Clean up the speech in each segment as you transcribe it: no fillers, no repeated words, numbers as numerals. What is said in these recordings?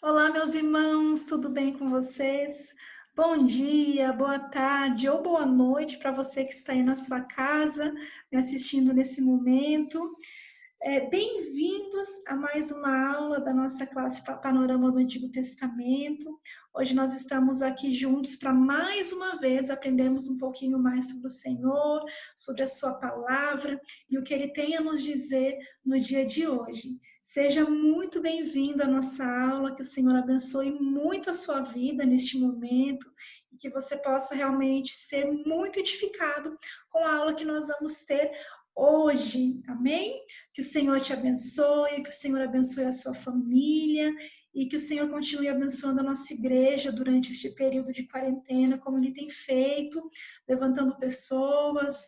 Olá, meus irmãos, tudo bem com vocês? Bom dia, boa tarde ou boa noite para você que está aí na sua casa, me assistindo nesse momento. Bem-vindos a mais uma aula da nossa classe Panorama do Antigo Testamento. Hoje nós estamos aqui juntos para mais uma vez aprendermos um pouquinho mais sobre o Senhor, sobre a sua palavra e o que Ele tem a nos dizer no dia de hoje. Seja muito bem-vindo à nossa aula, que o Senhor abençoe muito a sua vida neste momento e que você possa realmente ser muito edificado com a aula que nós vamos ter hoje, amém? Que o Senhor te abençoe, que o Senhor abençoe a sua família e que o Senhor continue abençoando a nossa igreja durante este período de quarentena, como Ele tem feito, levantando pessoas,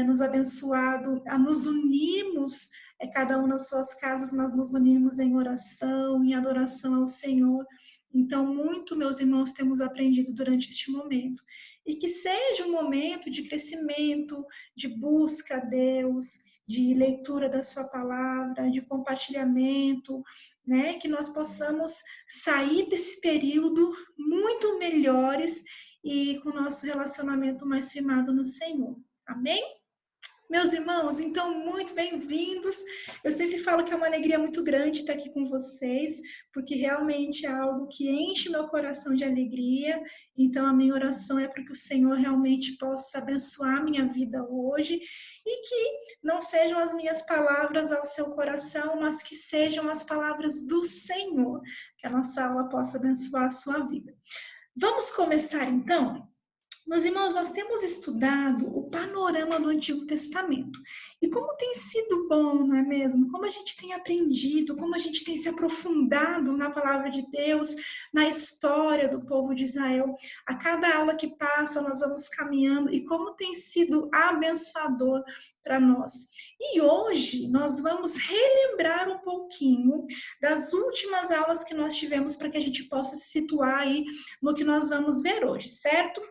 nos abençoado a nos unirmos, cada um nas suas casas, mas nos unirmos em oração, em adoração ao Senhor. Então, muito, meus irmãos, temos aprendido durante este momento. E que seja um momento de crescimento, de busca a Deus, de leitura da sua palavra, de compartilhamento, né? Que nós possamos sair desse período muito melhores e com o nosso relacionamento mais firmado no Senhor. Amém? Meus irmãos, então, muito bem-vindos. Eu sempre falo que é uma alegria muito grande estar aqui com vocês, porque realmente é algo que enche meu coração de alegria. Então, a minha oração é para que o Senhor realmente possa abençoar a minha vida hoje e que não sejam as minhas palavras ao seu coração, mas que sejam as palavras do Senhor, que a nossa aula possa abençoar a sua vida. Vamos começar, então? Meus irmãos, nós temos estudado o panorama do Antigo Testamento. E como tem sido bom, não é mesmo? Como a gente tem aprendido, como a gente tem se aprofundado na palavra de Deus, na história do povo de Israel. A cada aula que passa, nós vamos caminhando e como tem sido abençoador para nós. E hoje nós vamos relembrar um pouquinho das últimas aulas que nós tivemos para que a gente possa se situar aí no que nós vamos ver hoje, certo?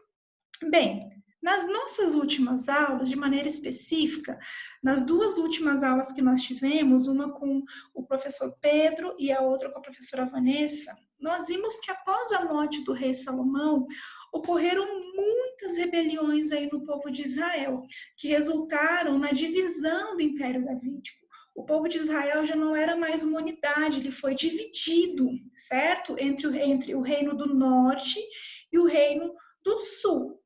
Bem, nas nossas últimas aulas, de maneira específica, nas duas últimas aulas que nós tivemos, uma com o professor Pedro e a outra com a professora Vanessa, nós vimos que após a morte do rei Salomão, ocorreram muitas rebeliões aí no povo de Israel, que resultaram na divisão do Império Davídico. O povo de Israel já não era mais uma unidade, ele foi dividido, certo? Entre o reino do norte e o reino do sul.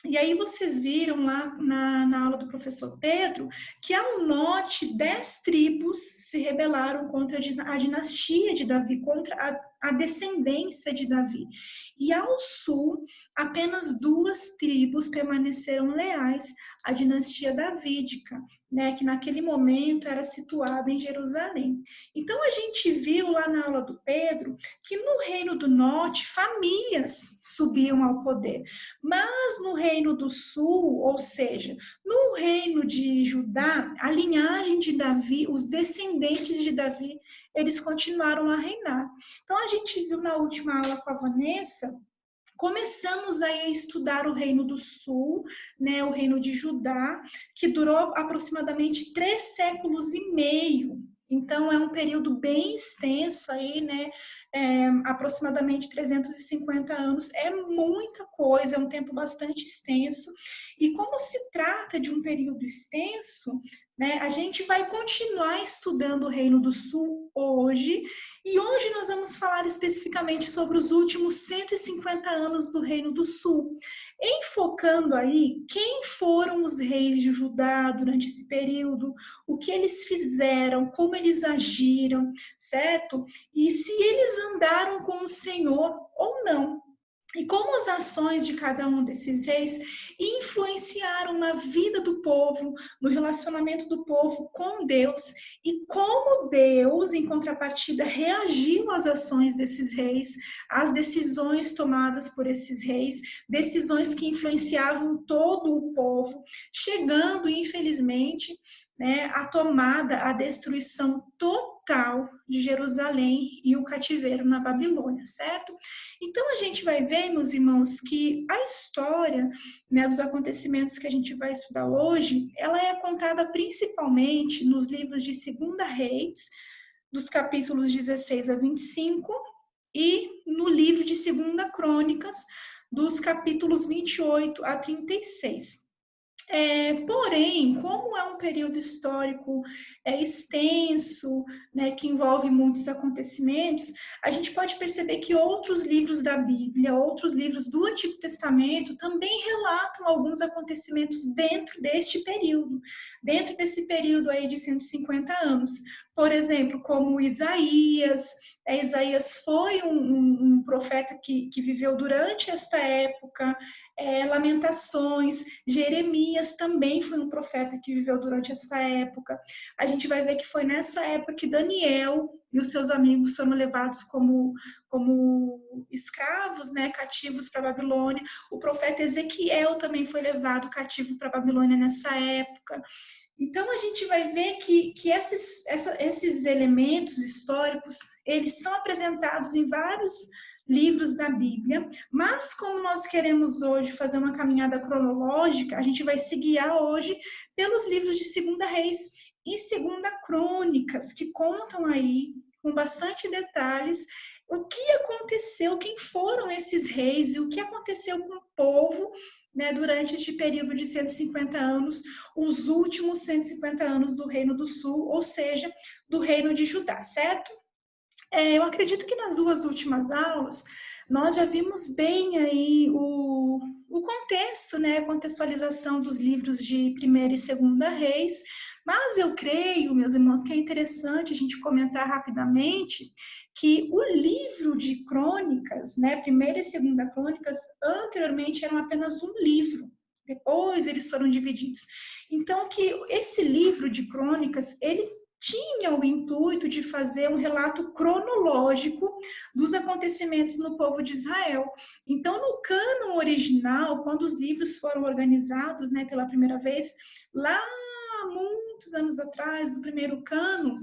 E aí vocês viram lá na aula do professor Pedro que ao norte 10 tribos se rebelaram contra a dinastia de Davi, contra a descendência de Davi. E ao sul, apenas 2 tribos permaneceram leais à dinastia davídica, né, que naquele momento era situada em Jerusalém. Então a gente viu lá na aula do Pedro que no reino do norte famílias subiam ao poder, mas no reino do sul, ou seja, no reino de Judá, a linhagem de Davi, os descendentes de Davi, eles continuaram a reinar. Então a gente viu na última aula com a Vanessa, começamos aí a estudar o Reino do Sul, né, o Reino de Judá, que durou aproximadamente 3 séculos e meio. Então, é um período bem extenso aí, né, aproximadamente 350 anos. É muita coisa, é um tempo bastante extenso. E como se trata de um período extenso, né, a gente vai continuar estudando o Reino do Sul hoje, e hoje nós vamos falar especificamente sobre os últimos 150 anos do Reino do Sul, enfocando aí quem foram os reis de Judá durante esse período, o que eles fizeram, como eles agiram, certo? E se eles andaram com o Senhor ou não. E como as ações de cada um desses reis influenciaram na vida do povo, no relacionamento do povo com Deus, e como Deus, em contrapartida, reagiu às ações desses reis, às decisões tomadas por esses reis, decisões que influenciavam todo o povo, chegando, infelizmente, né, à tomada, à destruição total de Jerusalém e o cativeiro na Babilônia, certo? Então, a gente vai ver, meus irmãos, que a história, né, dos acontecimentos que a gente vai estudar hoje, ela é contada principalmente nos livros de 2 Reis, dos capítulos 16 a 25, e no livro de 2 Crônicas, dos capítulos 28 a 36. Porém, como é um período histórico extenso, né, que envolve muitos acontecimentos, a gente pode perceber que outros livros da Bíblia, outros livros do Antigo Testamento, também relatam alguns acontecimentos dentro desse período aí de 150 anos. Por exemplo, como Isaías. Isaías foi um profeta que viveu durante esta época. Lamentações, Jeremias também foi um profeta que viveu durante essa época. A gente vai ver que foi nessa época que Daniel e os seus amigos foram levados como escravos, né, cativos para a Babilônia. O profeta Ezequiel também foi levado cativo para a Babilônia nessa época. Então, a gente vai ver que esses elementos históricos, eles são apresentados em vários livros da Bíblia, mas como nós queremos hoje fazer uma caminhada cronológica, a gente vai se guiar hoje pelos livros de 2 Reis e 2 Crônicas, que contam aí, com bastante detalhes, o que aconteceu, quem foram esses reis e o que aconteceu com o povo, né, durante este período de 150 anos, os últimos 150 anos do Reino do Sul, ou seja, do Reino de Judá, certo? Eu acredito que nas 2 últimas aulas nós já vimos bem aí o contexto, né, a contextualização dos livros de 1ª e 2ª Reis, mas eu creio, meus irmãos, que é interessante a gente comentar rapidamente que o livro de Crônicas, né, 1ª e 2ª Crônicas, anteriormente eram apenas um livro, depois eles foram divididos. Então, que esse livro de Crônicas, ele tinha o intuito de fazer um relato cronológico dos acontecimentos no povo de Israel. Então, no cânon original, quando os livros foram organizados, né, pela primeira vez, lá muitos anos atrás, do primeiro cânon,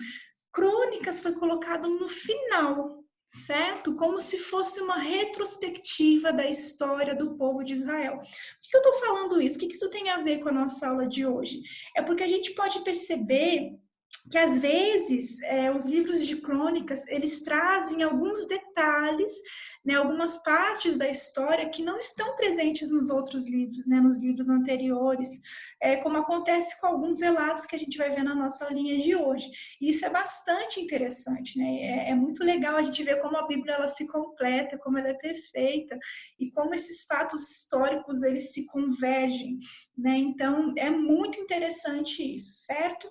Crônicas foi colocado no final, certo? Como se fosse uma retrospectiva da história do povo de Israel. Por que eu estou falando isso? O que isso tem a ver com a nossa aula de hoje? É porque a gente pode perceber que às vezes os livros de crônicas eles trazem alguns detalhes, né, algumas partes da história que não estão presentes nos outros livros, né, nos livros anteriores, como acontece com alguns relatos que a gente vai ver na nossa linha de hoje. E isso é bastante interessante, né? É muito legal a gente ver como a Bíblia ela se completa, como ela é perfeita e como esses fatos históricos eles se convergem, né? Então é muito interessante isso, certo?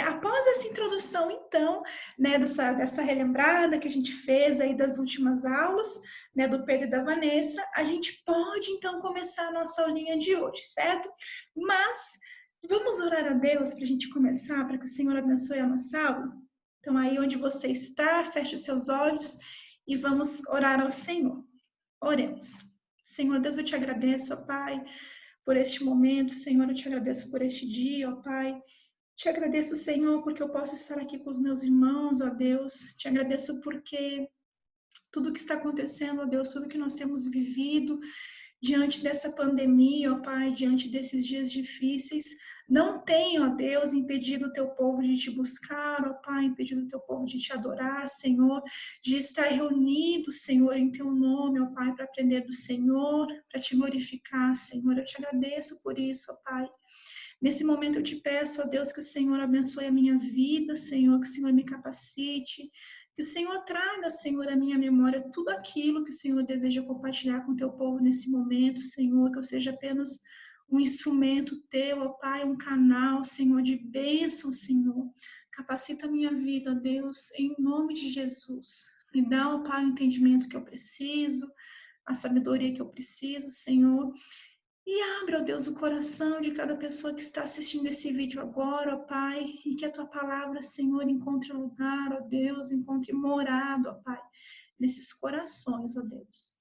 Após essa introdução, então, né, dessa relembrada que a gente fez aí das últimas aulas, né, do Pedro e da Vanessa, a gente pode, então, começar a nossa aulinha de hoje, certo? Mas vamos orar a Deus para a gente começar, para que o Senhor abençoe a nossa aula? Então, aí onde você está, feche os seus olhos e vamos orar ao Senhor. Oremos. Senhor Deus, eu te agradeço, ó Pai, por este momento. Senhor, eu te agradeço por este dia, ó Pai. Te agradeço, Senhor, porque eu posso estar aqui com os meus irmãos, ó Deus. Te agradeço porque tudo que está acontecendo, ó Deus, tudo que nós temos vivido diante dessa pandemia, ó Pai, diante desses dias difíceis, não tem, ó Deus, impedido o teu povo de te buscar, ó Pai, impedido o teu povo de te adorar, Senhor, de estar reunido, Senhor, em teu nome, ó Pai, para aprender do Senhor, para te glorificar, Senhor. Eu te agradeço por isso, ó Pai. Nesse momento eu te peço, ó Deus, que o Senhor abençoe a minha vida, Senhor, que o Senhor me capacite, que o Senhor traga, Senhor, à minha memória tudo aquilo que o Senhor deseja compartilhar com o teu povo nesse momento, Senhor, que eu seja apenas um instrumento teu, ó Pai, um canal, Senhor, de bênção, Senhor. Capacita a minha vida, ó Deus, em nome de Jesus. Me dá, ó Pai, o entendimento que eu preciso, a sabedoria que eu preciso, Senhor. E abre, ó Deus, o coração de cada pessoa que está assistindo esse vídeo agora, ó Pai, e que a tua palavra, Senhor, encontre lugar, ó Deus, encontre morada, ó Pai, nesses corações, ó Deus.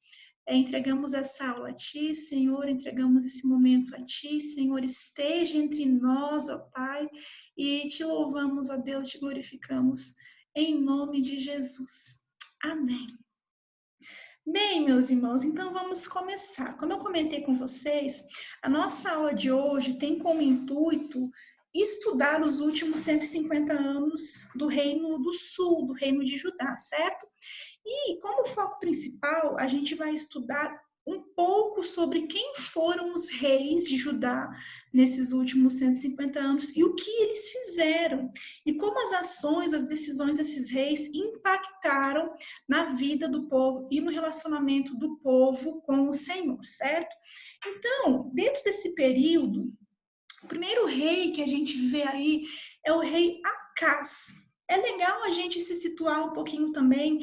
Entregamos essa aula a Ti, Senhor, entregamos esse momento a Ti, Senhor, esteja entre nós, ó Pai, e Te louvamos, ó Deus, Te glorificamos, em nome de Jesus. Amém. Bem, meus irmãos, então vamos começar. Como eu comentei com vocês, a nossa aula de hoje tem como intuito estudar os últimos 150 anos do Reino do Sul, do Reino de Judá, certo? E como foco principal, a gente vai estudar um pouco sobre quem foram os reis de Judá nesses últimos 150 anos e o que eles fizeram, e como as ações, as decisões desses reis impactaram na vida do povo e no relacionamento do povo com o Senhor, certo? Então, dentro desse período, o primeiro rei que a gente vê aí é o rei Acás. É legal a gente se situar um pouquinho também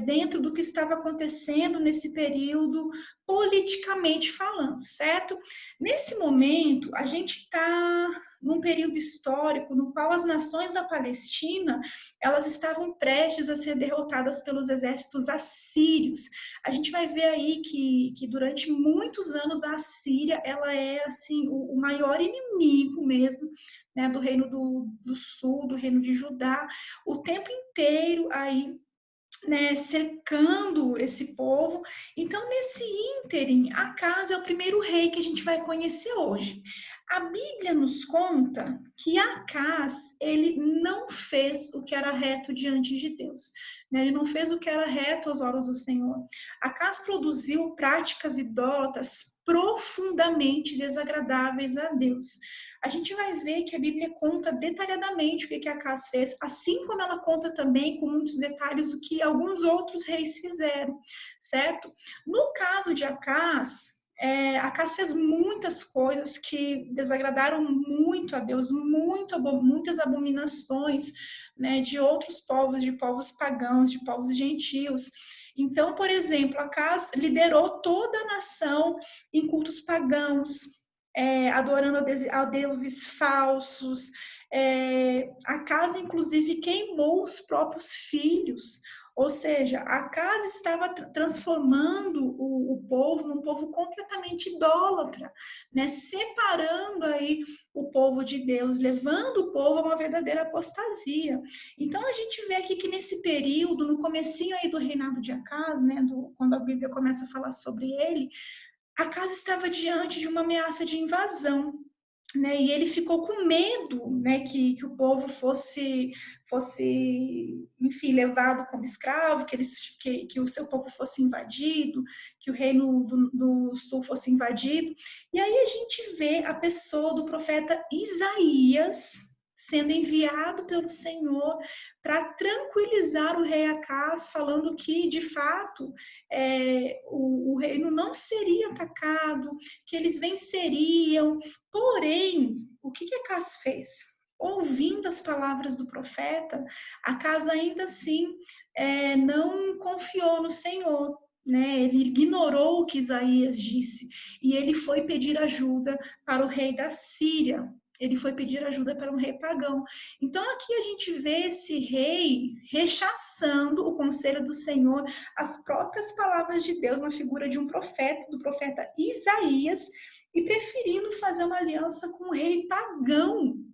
dentro do que estava acontecendo nesse período, politicamente falando, certo? Nesse momento, a gente está num período histórico no qual as nações da Palestina elas estavam prestes a ser derrotadas pelos exércitos assírios. A gente vai ver aí que durante muitos anos a Síria ela é assim o maior inimigo mesmo, né, do reino do sul, do reino de Judá, o tempo inteiro aí, né, cercando esse povo. Então, nesse ínterim, Acas é o primeiro rei que a gente vai conhecer hoje. A Bíblia nos conta que Acas, ele não fez o que era reto diante de Deus. Né? Ele não fez o que era reto aos olhos do Senhor. Acas produziu práticas idólatras profundamente desagradáveis a Deus. A gente vai ver que a Bíblia conta detalhadamente o que Acas fez, assim como ela conta também com muitos detalhes do que alguns outros reis fizeram, certo? No caso de Acas, Acas fez muitas coisas que desagradaram muito a Deus, muitas abominações, né, de outros povos, de povos pagãos, de povos gentios. Então, por exemplo, Acas liderou toda a nação em cultos pagãos, adorando a deuses falsos. A casa, inclusive, queimou os próprios filhos. Ou seja, a casa estava transformando o povo num povo completamente idólatra, né? Separando aí o povo de Deus, levando o povo a uma verdadeira apostasia. Então, a gente vê aqui que nesse período, no comecinho aí do reinado de Acaz, né, quando a Bíblia começa a falar sobre ele, a casa estava diante de uma ameaça de invasão, né? E ele ficou com medo, né, que o povo fosse, enfim, levado como escravo, que o seu povo fosse invadido, que o reino do sul fosse invadido. E aí a gente vê a pessoa do profeta Isaías sendo enviado pelo Senhor para tranquilizar o rei Acaz, falando que, de fato, o reino não seria atacado, que eles venceriam. Porém, o que Acaz fez? Ouvindo as palavras do profeta, Acaz ainda assim não confiou no Senhor. Né? Ele ignorou o que Isaías disse e ele foi pedir ajuda para o rei da Síria. Ele foi pedir ajuda para um rei pagão. Então, aqui a gente vê esse rei rechaçando o conselho do Senhor, as próprias palavras de Deus na figura de um profeta, do profeta Isaías, e preferindo fazer uma aliança com um rei pagão,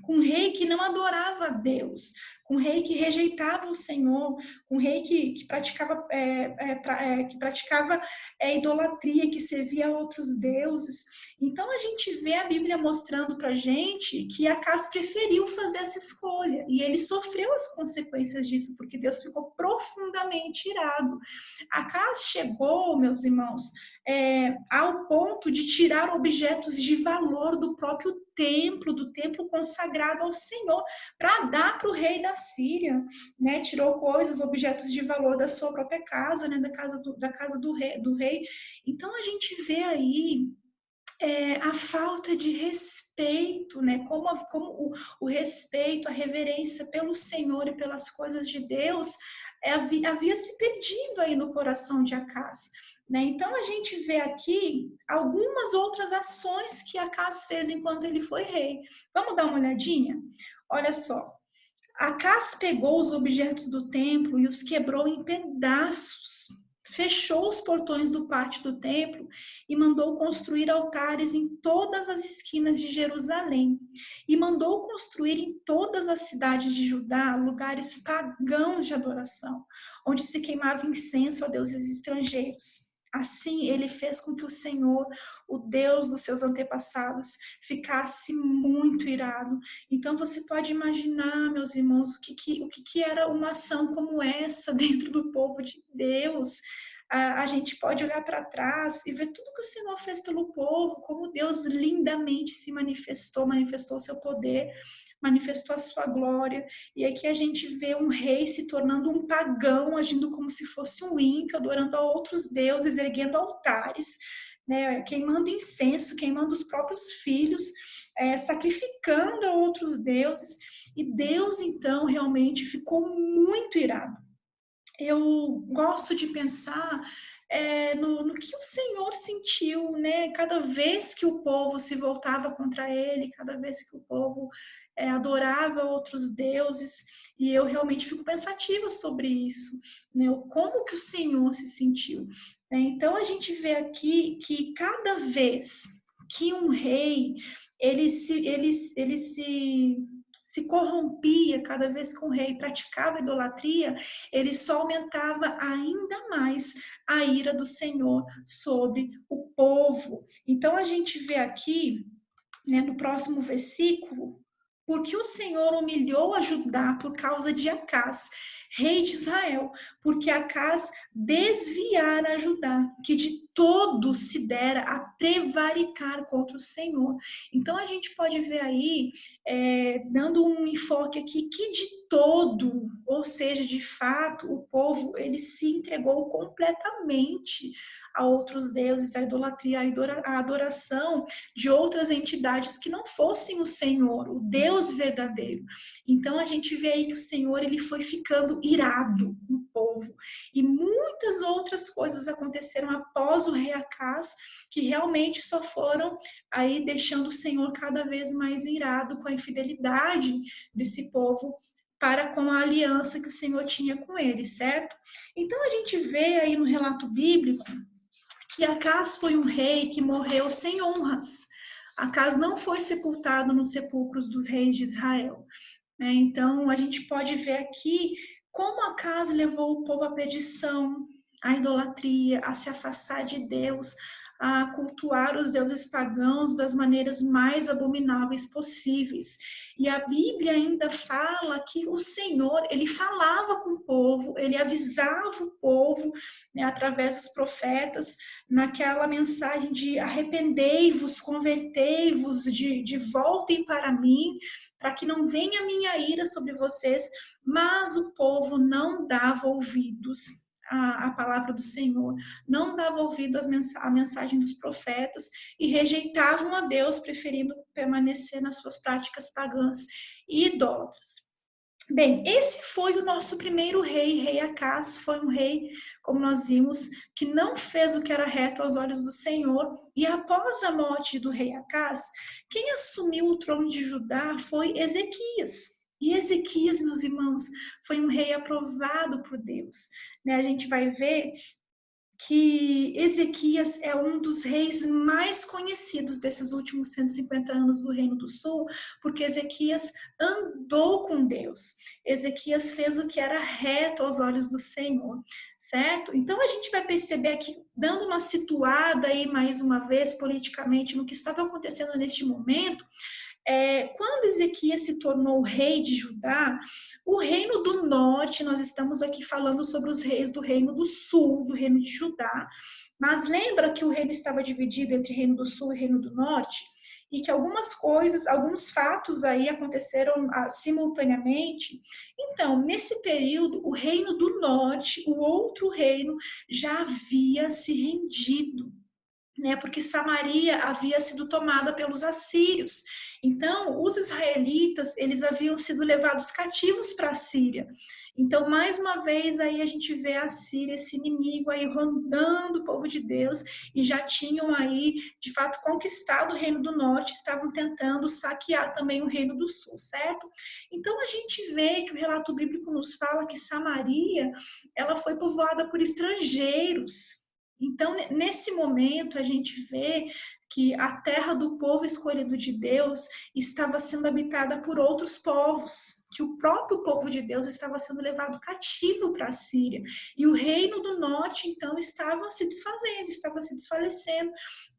com um rei que não adorava a Deus, com um rei que rejeitava o Senhor, com um rei que praticava idolatria, que servia a outros deuses. Então a gente vê a Bíblia mostrando para a gente que Acaz preferiu fazer essa escolha e ele sofreu as consequências disso, porque Deus ficou profundamente irado. Acaz chegou, meus irmãos, ao ponto de tirar objetos de valor do próprio templo, do templo consagrado ao Senhor, para dar para o rei da Síria, né? Tirou coisas, objetos de valor da sua própria casa, né? Da casa do rei. Então a gente vê aí a falta de respeito, né? Como o respeito, a reverência pelo Senhor e pelas coisas de Deus havia se perdido aí no coração de Acaz. Né? Então a gente vê aqui algumas outras ações que Acaz fez enquanto ele foi rei. Vamos dar uma olhadinha? Olha só. Acaz pegou os objetos do templo e os quebrou em pedaços. Fechou os portões do pátio do templo e mandou construir altares em todas as esquinas de Jerusalém. E mandou construir em todas as cidades de Judá lugares pagãos de adoração, onde se queimava incenso a deuses estrangeiros. Assim, ele fez com que o Senhor, o Deus dos seus antepassados, ficasse muito irado. Então, você pode imaginar, meus irmãos, o que era uma ação como essa dentro do povo de Deus. A gente pode olhar para trás e ver tudo que o Senhor fez pelo povo, como Deus lindamente se manifestou, manifestou o seu poder, manifestou a sua glória. E aqui a gente vê um rei se tornando um pagão, agindo como se fosse um ímpio, adorando a outros deuses, erguendo altares, né, queimando incenso, queimando os próprios filhos, sacrificando a outros deuses. E Deus, então, realmente ficou muito irado. Eu gosto de pensar no que o Senhor sentiu, né? Cada vez que o povo se voltava contra ele, cada vez que o povo adorava outros deuses, e eu realmente fico pensativa sobre isso, né? Como que o Senhor se sentiu. Então a gente vê aqui que cada vez que um rei ele se corrompia, cada vez que um rei praticava idolatria, ele só aumentava ainda mais a ira do Senhor sobre o povo. Então a gente vê aqui, né, no próximo versículo, porque o Senhor humilhou a Judá por causa de Acás, rei de Israel, porque Acás desviara a Judá, que de todo se dera a prevaricar contra o Senhor. Então a gente pode ver aí, dando um enfoque aqui, que de todo, ou seja, de fato, o povo ele se entregou completamente a outros deuses, a idolatria, a adoração de outras entidades que não fossem o Senhor, o Deus verdadeiro. Então a gente vê aí que o Senhor ele foi ficando irado com o povo. E muitas outras coisas aconteceram após o rei Acás, que realmente só foram aí deixando o Senhor cada vez mais irado com a infidelidade desse povo para com a aliança que o Senhor tinha com ele, certo? Então a gente vê aí no relato bíblico que Acás foi um rei que morreu sem honras. Acás não foi sepultado nos sepulcros dos reis de Israel, né? Então, a gente pode ver aqui como Acás levou o povo à perdição, à idolatria, a se afastar de Deus, a cultuar os deuses pagãos das maneiras mais abomináveis possíveis. E a Bíblia ainda fala que o Senhor, ele falava com o povo, ele avisava o povo, né, através dos profetas, naquela mensagem de arrependei-vos, convertei-vos, de voltem para mim, para que não venha a minha ira sobre vocês, mas o povo não dava ouvidos à palavra do Senhor, não dava ouvido à mensagem dos profetas e rejeitavam a Deus, preferindo permanecer nas suas práticas pagãs e idólatras. Bem, esse foi o nosso primeiro rei, rei Acás, foi um rei, como nós vimos, que não fez o que era reto aos olhos do Senhor, e após a morte do rei Acás, quem assumiu o trono de Judá foi Ezequias. E Ezequias, meus irmãos, foi um rei aprovado por Deus, né? A gente vai ver que Ezequias é um dos reis mais conhecidos desses últimos 150 anos do Reino do Sul, porque Ezequias andou com Deus. Ezequias fez o que era reto aos olhos do Senhor, certo? Então a gente vai perceber aqui, dando uma situada aí mais uma vez politicamente no que estava acontecendo neste momento, quando Ezequias se tornou rei de Judá, o reino do norte, nós estamos aqui falando sobre os reis do reino do sul, do reino de Judá, mas lembra que o reino estava dividido entre reino do sul e reino do norte? E que algumas coisas, alguns fatos aí aconteceram simultaneamente. Então, nesse período, o reino do norte, o outro reino, já havia se rendido, né, porque Samaria havia sido tomada pelos assírios. Então, os israelitas, eles haviam sido levados cativos para a Síria. Então, mais uma vez, aí a gente vê a Síria, esse inimigo aí rondando o povo de Deus, e já tinham aí, de fato, conquistado o reino do norte, estavam tentando saquear também o reino do sul, certo? Então, a gente vê que o relato bíblico nos fala que Samaria, ela foi povoada por estrangeiros, Então, nesse momento, a gente vê que a terra do povo escolhido de Deus estava sendo habitada por outros povos, que o próprio povo de Deus estava sendo levado cativo para a Síria. E o reino do norte, então, estava se desfazendo, estava se desfalecendo.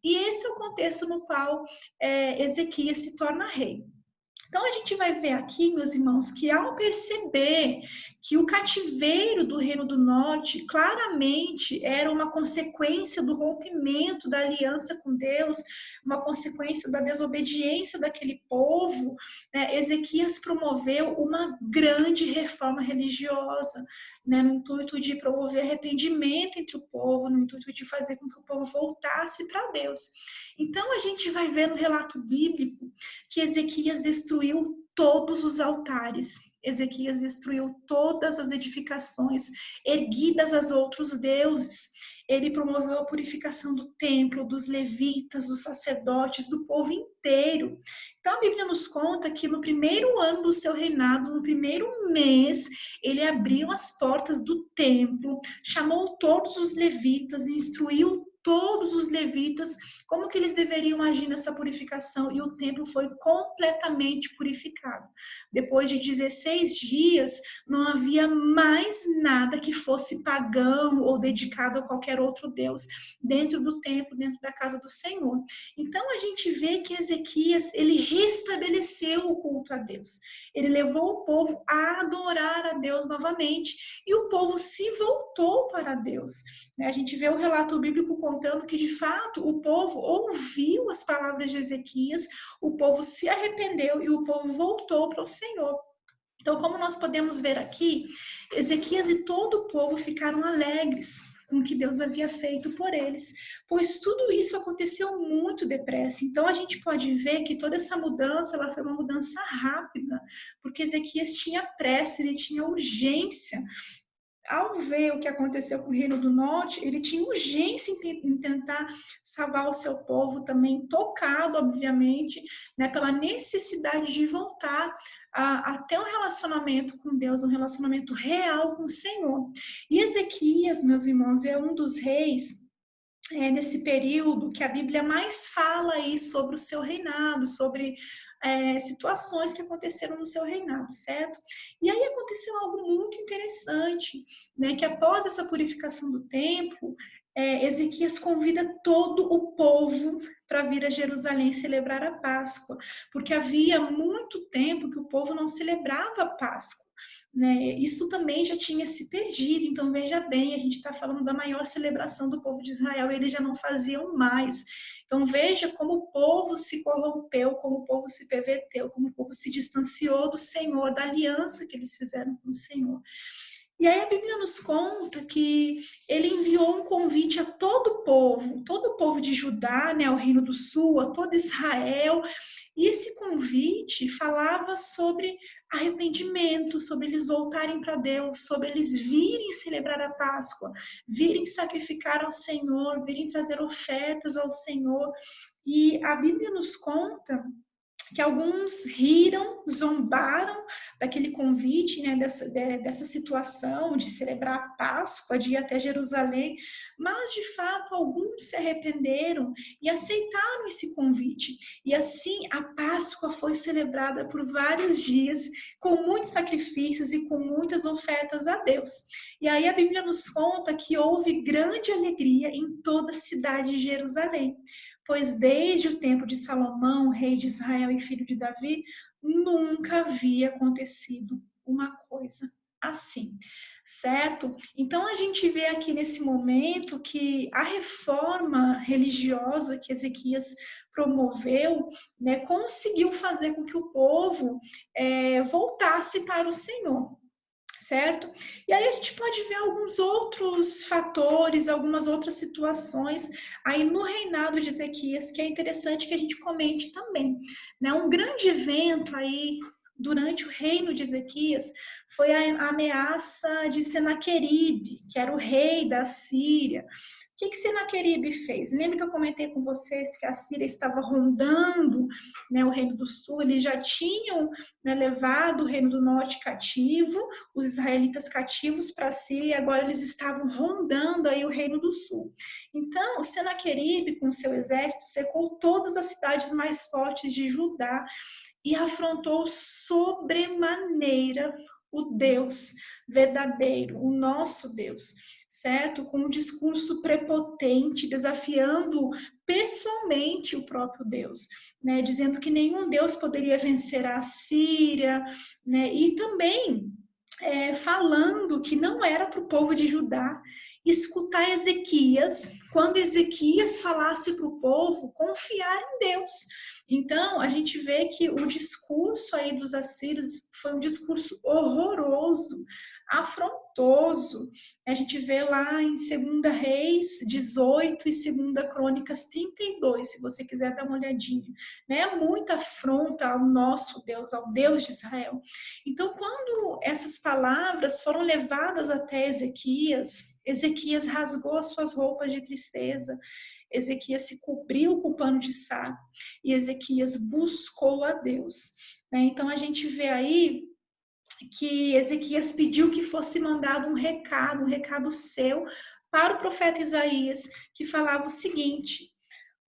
E esse é o contexto no qual Ezequias se torna rei. Então, a gente vai ver aqui, meus irmãos, que ao perceber que o cativeiro do Reino do Norte claramente era uma consequência do rompimento da aliança com Deus, uma consequência da desobediência daquele povo, né, Ezequias promoveu uma grande reforma religiosa, né, no intuito de promover arrependimento entre o povo, no intuito de fazer com que o povo voltasse para Deus. Então, a gente vai ver no relato bíblico que Ezequias destruiu todos os altares. Ezequias destruiu todas as edificações erguidas a outros deuses. Ele promoveu a purificação do templo, dos levitas, dos sacerdotes, do povo inteiro. Então a Bíblia nos conta que no primeiro ano do seu reinado, no primeiro mês, ele abriu as portas do templo, chamou todos os levitas, instruiu todos os levitas como que eles deveriam agir nessa purificação, e o templo foi completamente purificado. Depois de 16 dias, não havia mais nada que fosse pagão ou dedicado a qualquer outro Deus dentro do templo, dentro da casa do Senhor. Então a gente vê que Ezequias, ele restabeleceu o culto a Deus. Ele levou o povo a adorar a Deus novamente, e o povo se voltou para Deus. A gente vê o relato bíblico contando que, de fato, o povo ouviu as palavras de Ezequias, o povo se arrependeu e o povo voltou para o Senhor. Então, como nós podemos ver aqui, Ezequias e todo o povo ficaram alegres com o que Deus havia feito por eles, pois tudo isso aconteceu muito depressa. Então, a gente pode ver que toda essa mudança, ela foi uma mudança rápida, porque Ezequias tinha pressa, ele tinha urgência. Ao ver o que aconteceu com o Reino do Norte, ele tinha urgência em tentar salvar o seu povo, também tocado, obviamente, né, pela necessidade de voltar a ter um relacionamento com Deus, um relacionamento real com o Senhor. E Ezequias, meus irmãos, é um dos reis nesse período que a Bíblia mais fala aí sobre o seu reinado, sobre situações que aconteceram no seu reinado, certo? E aí aconteceu algo muito interessante, né? Que após essa purificação do templo, Ezequias convida todo o povo para vir a Jerusalém celebrar a Páscoa, porque havia muito tempo que o povo não celebrava a Páscoa. Né? Isso também já tinha se perdido, então veja bem, a gente está falando da maior celebração do povo de Israel, eles já não faziam mais. Então veja como o povo se corrompeu, como o povo se perverteu, como o povo se distanciou do Senhor, da aliança que eles fizeram com o Senhor. E aí a Bíblia nos conta que ele enviou um convite a todo o povo de Judá, né, ao Reino do Sul, a todo Israel, e esse convite falava sobre arrependimento, sobre eles voltarem para Deus, sobre eles virem celebrar a Páscoa, virem sacrificar ao Senhor, virem trazer ofertas ao Senhor. E a Bíblia nos conta que alguns riram, zombaram daquele convite, né, dessa situação de celebrar a Páscoa, de ir até Jerusalém, mas de fato alguns se arrependeram e aceitaram esse convite. E assim a Páscoa foi celebrada por vários dias, com muitos sacrifícios e com muitas ofertas a Deus. E aí a Bíblia nos conta que houve grande alegria em toda a cidade de Jerusalém, pois desde o tempo de Salomão, rei de Israel e filho de Davi, nunca havia acontecido uma coisa assim, certo? Então a gente vê aqui nesse momento que a reforma religiosa que Ezequias promoveu, né, conseguiu fazer com que o povo voltasse para o Senhor. Certo? E aí a gente pode ver alguns outros fatores, algumas outras situações aí no reinado de Ezequias, que é interessante que a gente comente também, né? Um grande evento aí durante o reino de Ezequias foi a ameaça de Senaqueribe, que era o rei da Síria, que Senaqueribe fez? Lembra que eu comentei com vocês que a Síria estava rondando, né, o Reino do Sul? Eles já tinham, né, levado o Reino do Norte cativo, os israelitas cativos para a Síria, e agora eles estavam rondando aí o Reino do Sul. Então, Senaqueribe, com seu exército, cercou todas as cidades mais fortes de Judá e afrontou sobremaneira o Deus verdadeiro, o nosso Deus, certo? Com um discurso prepotente, desafiando pessoalmente o próprio Deus, né? Dizendo que nenhum Deus poderia vencer a Síria, né? E também falando que não era para o povo de Judá escutar Ezequias, quando Ezequias falasse para o povo confiar em Deus. Então, a gente vê que o discurso aí dos assírios foi um discurso horroroso, afrontoso. A gente vê lá em 2 Reis 18 e 2 Crônicas 32, se você quiser dar uma olhadinha. Né? Muita afronta ao nosso Deus, ao Deus de Israel. Então, quando essas palavras foram levadas até Ezequias, Ezequias rasgou as suas roupas de tristeza, Ezequias se cobriu com o pano de saco e Ezequias buscou a Deus. Né? Então, a gente vê aí que Ezequias pediu que fosse mandado um recado seu, para o profeta Isaías, que falava o seguinte: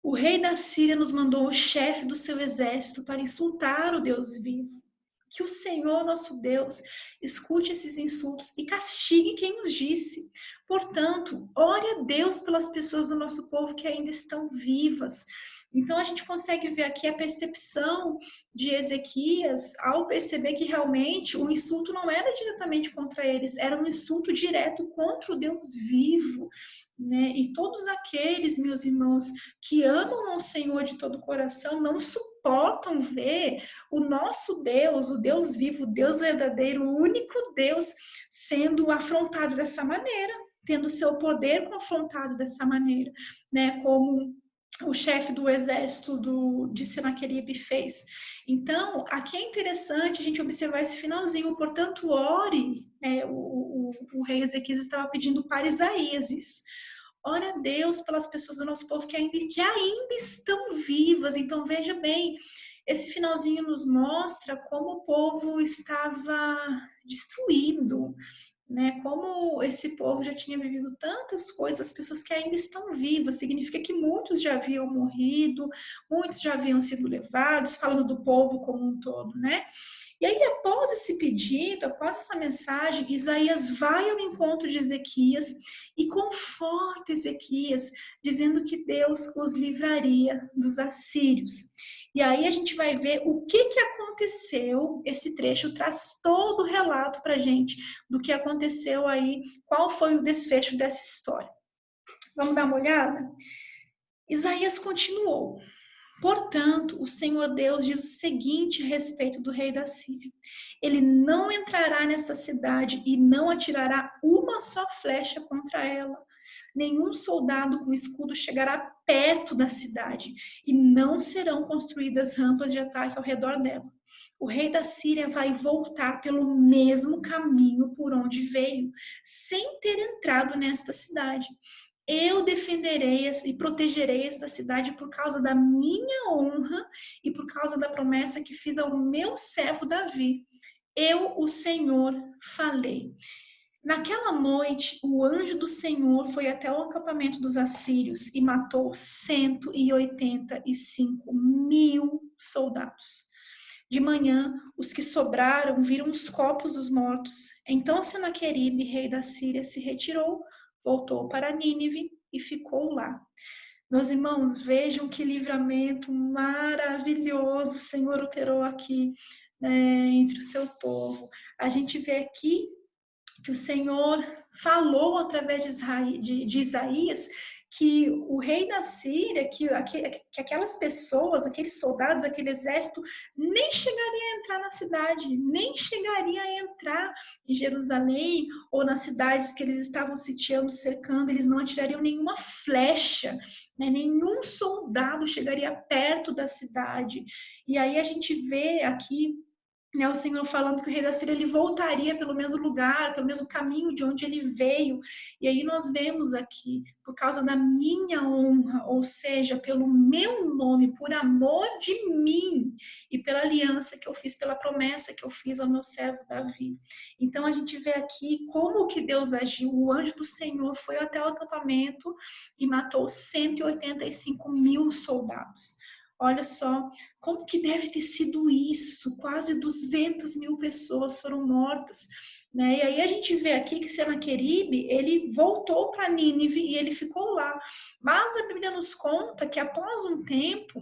o rei da Síria nos mandou o chefe do seu exército para insultar o Deus vivo. Que o Senhor, nosso Deus, escute esses insultos e castigue quem os disse. Portanto, ore a Deus pelas pessoas do nosso povo que ainda estão vivas. Então, a gente consegue ver aqui a percepção de Ezequias ao perceber que realmente o insulto não era diretamente contra eles, era um insulto direto contra o Deus vivo. Né? E todos aqueles, meus irmãos, que amam ao Senhor de todo o coração, não suportam ver o nosso Deus, o Deus vivo, o Deus verdadeiro, o único Deus, sendo afrontado dessa maneira, tendo seu poder confrontado dessa maneira, né? Como o chefe do exército de Senaqueribe fez. Então, aqui é interessante a gente observar esse finalzinho. Portanto, ore, o rei Ezequias estava pedindo para Isaías isso. Ora a Deus pelas pessoas do nosso povo que ainda estão vivas. Então, veja bem, esse finalzinho nos mostra como o povo estava destruído, né? Como esse povo já tinha vivido tantas coisas, as pessoas que ainda estão vivas, significa que muitos já haviam morrido, muitos já haviam sido levados, falando do povo como um todo, né? E aí, após esse pedido, após essa mensagem, Isaías vai ao encontro de Ezequias e conforta Ezequias, dizendo que Deus os livraria dos assírios. E aí a gente vai ver o que aconteceu. Esse trecho traz todo o relato para a gente do que aconteceu aí, qual foi o desfecho dessa história. Vamos dar uma olhada? Isaías continuou. Portanto, o Senhor Deus diz o seguinte a respeito do rei da Síria: ele não entrará nessa cidade e não atirará uma só flecha contra ela. Nenhum soldado com escudo chegará perto da cidade e não serão construídas rampas de ataque ao redor dela. O rei da Síria vai voltar pelo mesmo caminho por onde veio, sem ter entrado nesta cidade. Eu defenderei e protegerei esta cidade por causa da minha honra e por causa da promessa que fiz ao meu servo Davi. Eu, o Senhor, falei. Naquela noite, o anjo do Senhor foi até o acampamento dos assírios e matou 185 mil soldados. De manhã, os que sobraram viram os corpos dos mortos. Então Senaqueribe, rei da Síria, se retirou, voltou para Nínive e ficou lá. Meus irmãos, vejam que livramento maravilhoso o Senhor operou aqui, entre o seu povo. A gente vê aqui que o Senhor falou através de Isaías que o rei da Síria, que aquelas pessoas, aqueles soldados, aquele exército, nem chegaria a entrar na cidade, nem chegaria a entrar em Jerusalém ou nas cidades que eles estavam sitiando, cercando, eles não atirariam nenhuma flecha, né? Nenhum soldado chegaria perto da cidade. E aí a gente vê aqui né, o Senhor falando que o rei da Síria ele voltaria pelo mesmo lugar, pelo mesmo caminho de onde ele veio. E aí nós vemos aqui, por causa da minha honra, ou seja, pelo meu nome, por amor de mim e pela aliança que eu fiz, pela promessa que eu fiz ao meu servo Davi. Então a gente vê aqui como que Deus agiu. O anjo do Senhor foi até o acampamento e matou 185 mil soldados. Olha só, como que deve ter sido isso? Quase 200 mil pessoas foram mortas, né? E aí a gente vê aqui que Senaqueribe, ele voltou para Nínive e ele ficou lá. Mas a Bíblia nos conta que após um tempo,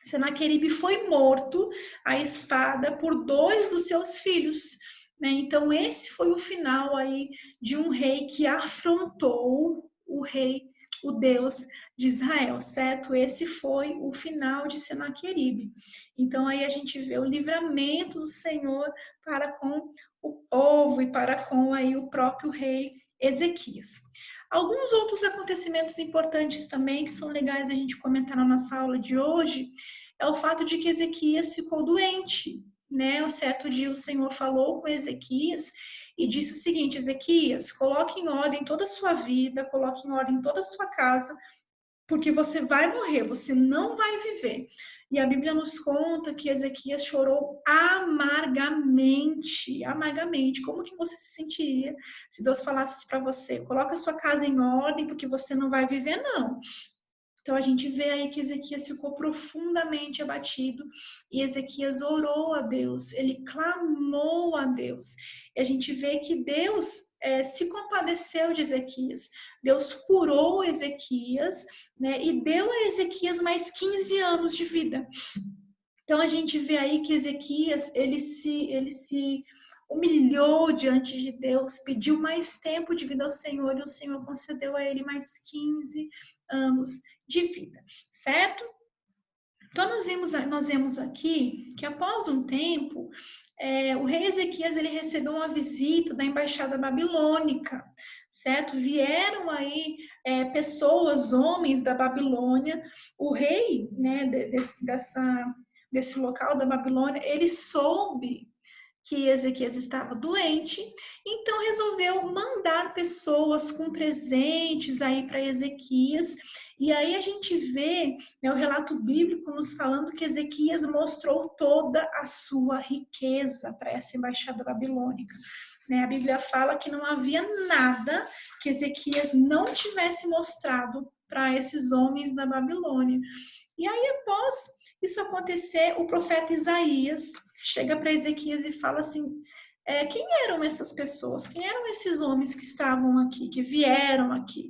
Senaqueribe foi morto à espada por 2 dos seus filhos, né? Então esse foi o final aí de um rei que afrontou o rei, o Deus de Israel, certo? Esse foi o final de Senaqueribe. Então aí a gente vê o livramento do Senhor para com o povo e para com aí o próprio rei Ezequias. Alguns outros acontecimentos importantes também que são legais a gente comentar na nossa aula de hoje é o fato de que Ezequias ficou doente, né? O certo dia o Senhor falou com Ezequias e disse o seguinte: Ezequias, coloque em ordem toda a sua vida, coloque em ordem toda a sua casa, porque você vai morrer, você não vai viver. E a Bíblia nos conta que Ezequias chorou amargamente, amargamente. Como que você se sentiria se Deus falasse isso para você? Coloca a sua casa em ordem, porque você não vai viver, não. Então a gente vê aí que Ezequias ficou profundamente abatido e Ezequias orou a Deus, ele clamou a Deus. E a gente vê que Deus se compadeceu de Ezequias, Deus curou Ezequias, né, e deu a Ezequias mais 15 anos de vida. Então a gente vê aí que Ezequias ele se humilhou diante de Deus, pediu mais tempo de vida ao Senhor e o Senhor concedeu a ele mais 15 anos de vida, certo? Então nós vemos aqui que após um tempo, o rei Ezequias ele recebeu uma visita da embaixada babilônica, certo? Vieram aí pessoas, homens da Babilônia, o rei, né, desse local da Babilônia, ele soube que Ezequias estava doente, então resolveu mandar pessoas com presentes aí para Ezequias. E aí a gente vê, né, o relato bíblico nos falando que Ezequias mostrou toda a sua riqueza para essa embaixada babilônica. Né? A Bíblia fala que não havia nada que Ezequias não tivesse mostrado para esses homens da Babilônia. E aí, após isso acontecer, o profeta Isaías chega para Ezequias e fala assim: quem eram essas pessoas? Quem eram esses homens que estavam aqui, que vieram aqui?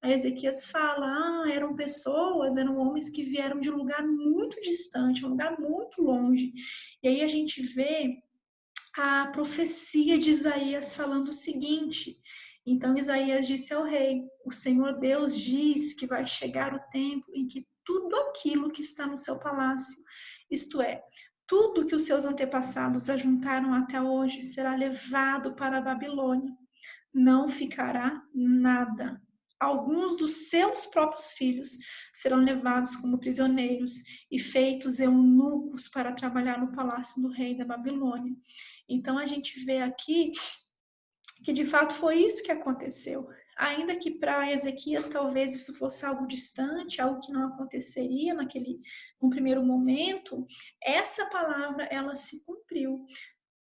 Aí Ezequias fala: eram pessoas, eram homens que vieram de um lugar muito distante, um lugar muito longe. E aí a gente vê a profecia de Isaías falando o seguinte: então Isaías disse ao rei: o Senhor Deus diz que vai chegar o tempo em que tudo aquilo que está no seu palácio, isto é, tudo que os seus antepassados ajuntaram até hoje, será levado para a Babilônia. Não ficará nada. Alguns dos seus próprios filhos serão levados como prisioneiros e feitos eunucos para trabalhar no palácio do rei da Babilônia. Então a gente vê aqui que de fato foi isso que aconteceu. Ainda que para Ezequias talvez isso fosse algo distante, algo que não aconteceria num primeiro momento, essa palavra ela se cumpriu.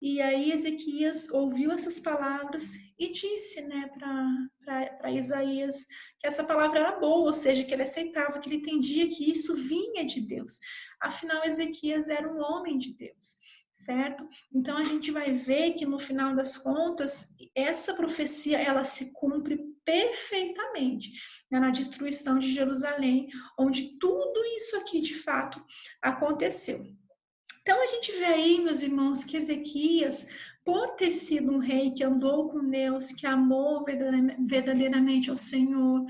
E aí Ezequias ouviu essas palavras e disse, né, para Isaías que essa palavra era boa, ou seja, que ele aceitava, que ele entendia que isso vinha de Deus. Afinal, Ezequias era um homem de Deus, certo? Então a gente vai ver que no final das contas, essa profecia ela se cumpre perfeitamente, né, na destruição de Jerusalém, onde tudo isso aqui de fato aconteceu. Então a gente vê aí, meus irmãos, que Ezequias, por ter sido um rei que andou com Deus, que amou verdadeiramente ao Senhor,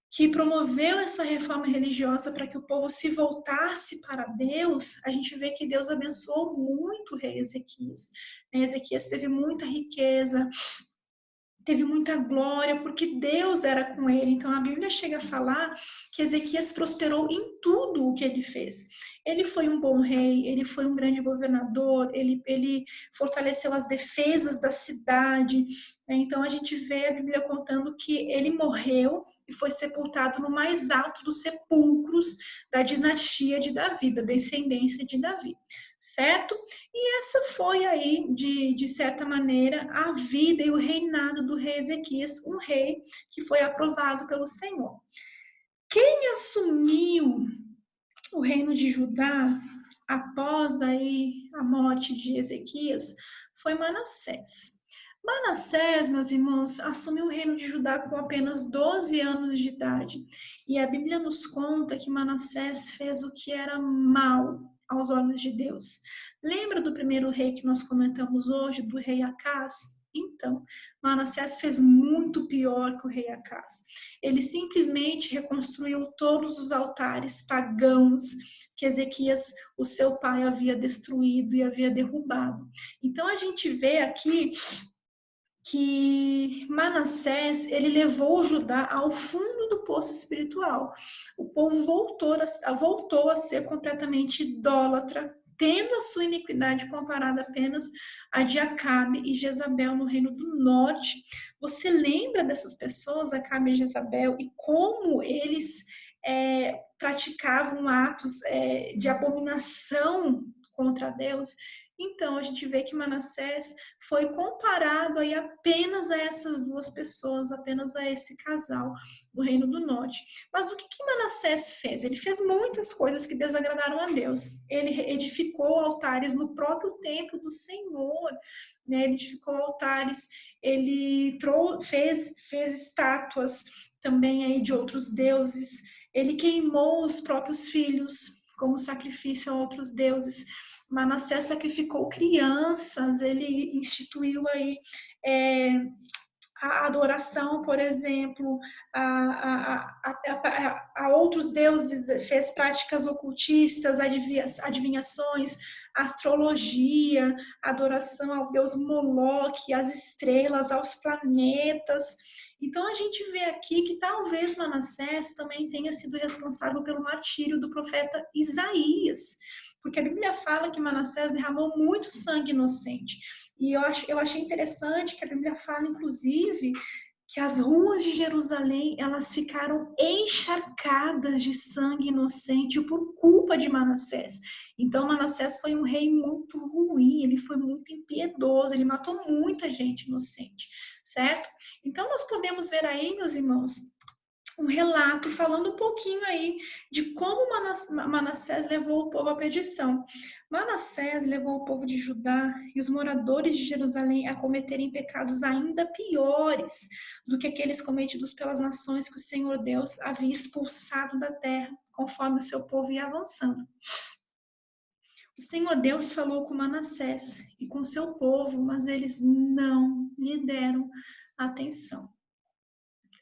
que promoveu essa reforma religiosa para que o povo se voltasse para Deus, a gente vê que Deus abençoou muito o rei Ezequias. Ezequias teve muita riqueza, teve muita glória, porque Deus era com ele. Então a Bíblia chega a falar que Ezequias prosperou em tudo o que ele fez. Ele foi um bom rei, ele foi um grande governador, ele fortaleceu as defesas da cidade. Então a gente vê a Bíblia contando que ele morreu e foi sepultado no mais alto dos sepulcros da dinastia de Davi, da descendência de Davi, certo? E essa foi aí, de certa maneira, a vida e o reinado do rei Ezequias, um rei que foi aprovado pelo Senhor. Quem assumiu o reino de Judá após aí a morte de Ezequias foi Manassés. Manassés, meus irmãos, assumiu o reino de Judá com apenas 12 anos de idade. E a Bíblia nos conta que Manassés fez o que era mal aos olhos de Deus. Lembra do primeiro rei que nós comentamos hoje, do rei Acás? Então, Manassés fez muito pior que o rei Acás. Ele simplesmente reconstruiu todos os altares pagãos que Ezequias, o seu pai, havia destruído e havia derrubado. Então, a gente vê aqui que Manassés, ele levou Judá ao fundo do poço espiritual. O povo voltou a ser completamente idólatra, tendo a sua iniquidade comparada apenas a de Acabe e Jezabel no reino do norte. Você lembra dessas pessoas, Acabe e Jezabel, e como eles praticavam atos de abominação contra Deus? Então, a gente vê que Manassés foi comparado aí apenas a essas duas pessoas, apenas a esse casal do Reino do Norte. Mas o que Manassés fez? Ele fez muitas coisas que desagradaram a Deus. Ele edificou altares no próprio templo do Senhor, né? Ele edificou altares, ele fez estátuas também aí de outros deuses. Ele queimou os próprios filhos como sacrifício a outros deuses. Manassés sacrificou crianças, ele instituiu aí a adoração, por exemplo, a outros deuses, fez práticas ocultistas, adivinhações, astrologia, adoração ao deus Moloque, às estrelas, aos planetas. Então a gente vê aqui que talvez Manassés também tenha sido responsável pelo martírio do profeta Isaías, porque a Bíblia fala que Manassés derramou muito sangue inocente. E eu achei interessante que a Bíblia fala, inclusive, que as ruas de Jerusalém, elas ficaram encharcadas de sangue inocente por culpa de Manassés. Então, Manassés foi um rei muito ruim, ele foi muito impiedoso, ele matou muita gente inocente, certo? Então, nós podemos ver aí, meus irmãos, um relato falando um pouquinho aí de como Manassés levou o povo à perdição. Manassés levou o povo de Judá e os moradores de Jerusalém a cometerem pecados ainda piores do que aqueles cometidos pelas nações que o Senhor Deus havia expulsado da terra, conforme o seu povo ia avançando. O Senhor Deus falou com Manassés e com seu povo, mas eles não lhe deram atenção.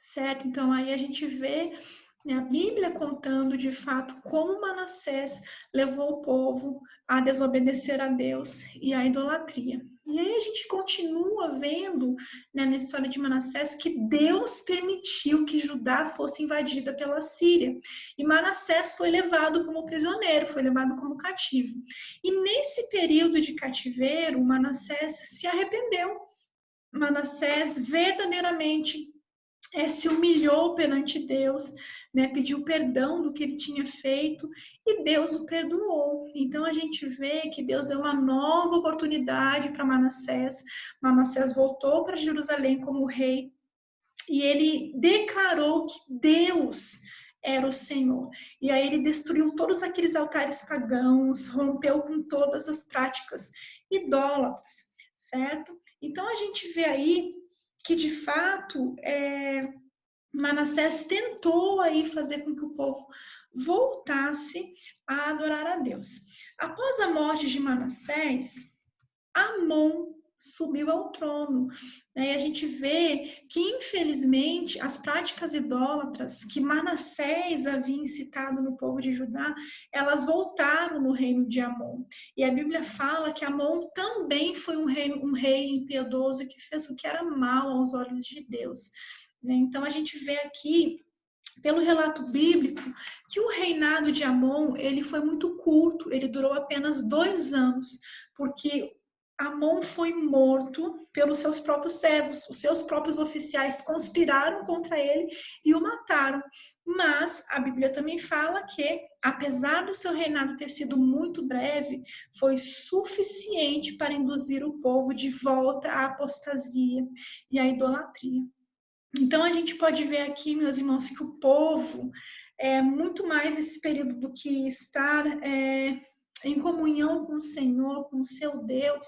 Certo? Então, aí a gente vê, né, a Bíblia contando de fato como Manassés levou o povo a desobedecer a Deus e à idolatria. E aí a gente continua vendo, né, na história de Manassés que Deus permitiu que Judá fosse invadida pela Síria. E Manassés foi levado como prisioneiro, foi levado como cativo. E nesse período de cativeiro, Manassés se arrependeu. Manassés verdadeiramente se humilhou perante Deus, né, pediu perdão do que ele tinha feito e Deus o perdoou. Então a gente vê que Deus deu uma nova oportunidade para Manassés. Manassés voltou para Jerusalém como rei e ele declarou que Deus era o Senhor. E aí ele destruiu todos aqueles altares pagãos, rompeu com todas as práticas idólatras, certo? Então a gente vê aí que de fato Manassés tentou aí fazer com que o povo voltasse a adorar a Deus. Após a morte de Manassés, Amon subiu ao trono. E a gente vê que, infelizmente, as práticas idólatras que Manassés havia incitado no povo de Judá, elas voltaram no reino de Amon. E a Bíblia fala que Amon também foi um rei impiedoso que fez o que era mal aos olhos de Deus. Então, a gente vê aqui pelo relato bíblico, que o reinado de Amon ele foi muito curto, ele durou apenas 2 anos, porque Amon foi morto pelos seus próprios servos, os seus próprios oficiais conspiraram contra ele e o mataram. Mas a Bíblia também fala que, apesar do seu reinado ter sido muito breve, foi suficiente para induzir o povo de volta à apostasia e à idolatria. Então, a gente pode ver aqui, meus irmãos, que o povo, muito mais nesse período do que estar em comunhão com o Senhor, com o seu Deus,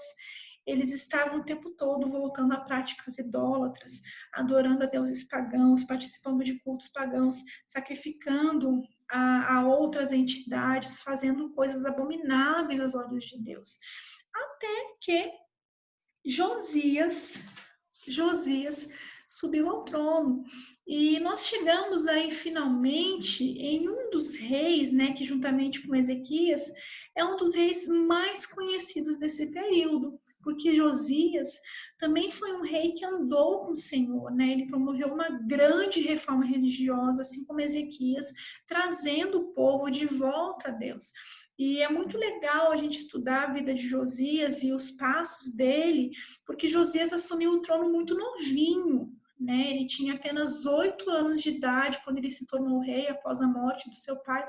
eles estavam o tempo todo voltando a práticas idólatras, adorando a deuses pagãos, participando de cultos pagãos, sacrificando a outras entidades, fazendo coisas abomináveis aos olhos de Deus. Até que Josias subiu ao trono. E nós chegamos aí finalmente em um dos reis, né, que juntamente com Ezequias é um dos reis mais conhecidos desse período, porque Josias também foi um rei que andou com o Senhor, né? Ele promoveu uma grande reforma religiosa, assim como Ezequias, trazendo o povo de volta a Deus. E é muito legal a gente estudar a vida de Josias e os passos dele, porque Josias assumiu o trono muito novinho, né? Ele tinha apenas 8 anos de idade quando ele se tornou rei após a morte do seu pai.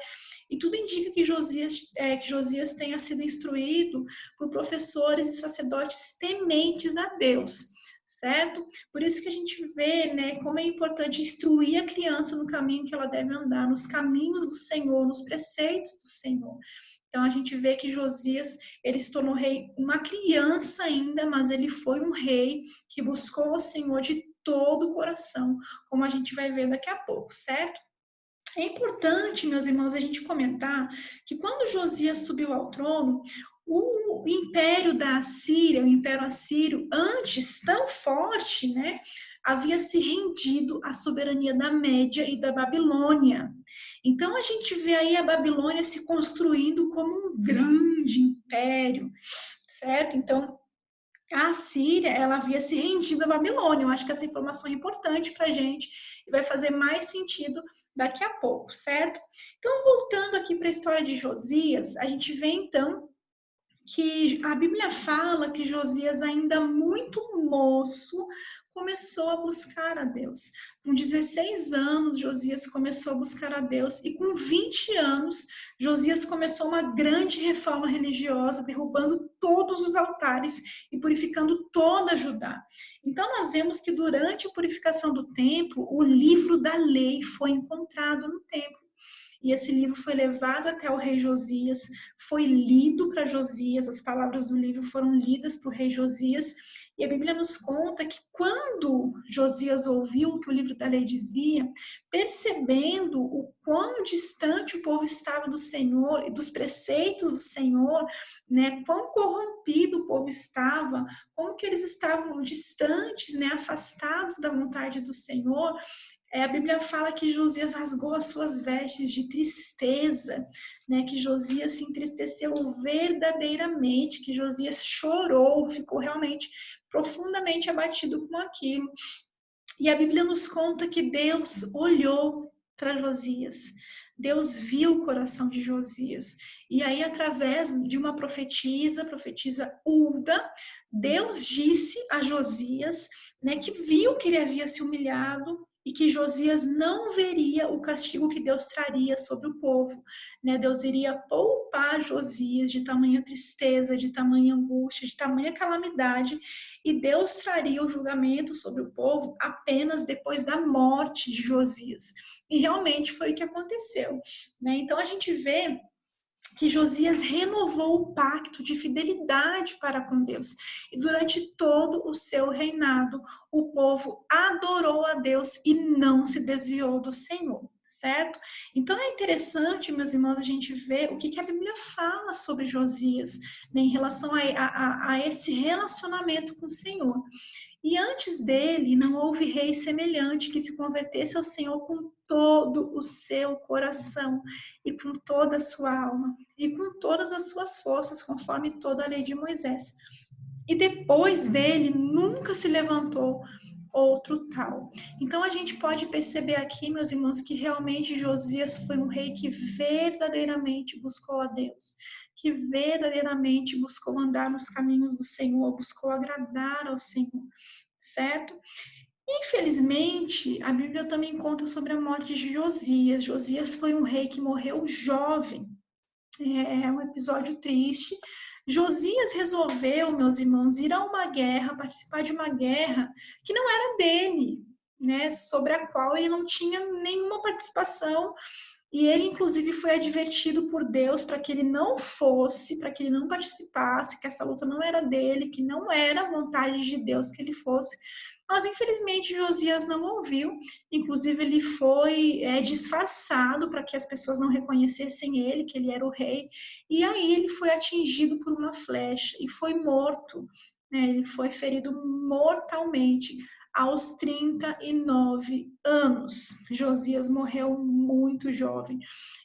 E tudo indica que Josias tenha sido instruído por professores e sacerdotes tementes a Deus, certo? Por isso que a gente vê, né, como é importante instruir a criança no caminho que ela deve andar, nos caminhos do Senhor, nos preceitos do Senhor. Então a gente vê que Josias, ele se tornou rei uma criança ainda, mas ele foi um rei que buscou o Senhor de todo o coração, como a gente vai ver daqui a pouco, certo? É importante, meus irmãos, a gente comentar que quando Josias subiu ao trono, o império da Assíria, o império assírio, antes tão forte, né, havia se rendido à soberania da Média e da Babilônia. Então a gente vê aí a Babilônia se construindo como um grande império, certo? Então a Assíria, ela havia se rendido à Babilônia. Eu acho que essa informação é importante para a gente e vai fazer mais sentido daqui a pouco, certo? Então, voltando aqui para a história de Josias, a gente vê então que a Bíblia fala que Josias, ainda muito moço, começou a buscar a Deus. Com 16 anos, Josias começou a buscar a Deus, e com 20 anos, Josias começou uma grande reforma religiosa, derrubando todos os altares e purificando toda Judá. Então, nós vemos que durante a purificação do templo, o livro da lei foi encontrado no templo. E esse livro foi levado até o rei Josias, foi lido para Josias, as palavras do livro foram lidas para o rei Josias, e a Bíblia nos conta que quando Josias ouviu o que o livro da lei dizia, percebendo o quão distante o povo estava do Senhor e dos preceitos do Senhor, né, quão corrompido o povo estava, como que eles estavam distantes, né, afastados da vontade do Senhor, a Bíblia fala que Josias rasgou as suas vestes de tristeza, né? Que Josias se entristeceu verdadeiramente, que Josias chorou, ficou realmente profundamente abatido com aquilo. E a Bíblia nos conta que Deus olhou para Josias, Deus viu o coração de Josias. E aí, através de uma profetisa, a profetisa Hulda, Deus disse a Josias, né, que viu que ele havia se humilhado e que Josias não veria o castigo que Deus traria sobre o povo, né? Deus iria poupar Josias de tamanha tristeza, de tamanha angústia, de tamanha calamidade, e Deus traria o julgamento sobre o povo apenas depois da morte de Josias. E realmente foi o que aconteceu, né? Então a gente vê que Josias renovou o pacto de fidelidade para com Deus. E durante todo o seu reinado, o povo adorou a Deus e não se desviou do Senhor, certo? Então é interessante, meus irmãos, a gente ver o que a Bíblia fala sobre Josias, né, em relação a esse relacionamento com o Senhor. E antes dele não houve rei semelhante que se convertesse ao Senhor com todo o seu coração e com toda a sua alma e com todas as suas forças, conforme toda a lei de Moisés. E depois dele nunca se levantou outro tal. Então a gente pode perceber aqui, meus irmãos, que realmente Josias foi um rei que verdadeiramente buscou a Deus, que verdadeiramente buscou andar nos caminhos do Senhor, buscou agradar ao Senhor, certo? Infelizmente, a Bíblia também conta sobre a morte de Josias. Josias foi um rei que morreu jovem. É um episódio triste. Josias resolveu, meus irmãos, ir a uma guerra, participar de uma guerra que não era dele, né? Sobre a qual ele não tinha nenhuma participação. E ele, inclusive, foi advertido por Deus para que ele não fosse, para que ele não participasse, que essa luta não era dele, que não era vontade de Deus que ele fosse. Mas, infelizmente, Josias não ouviu. Inclusive, ele foi disfarçado para que as pessoas não reconhecessem ele, que ele era o rei. E aí ele foi atingido por uma flecha e foi morto. Né? Ele foi ferido mortalmente aos 39 anos. Josias morreu muito jovem.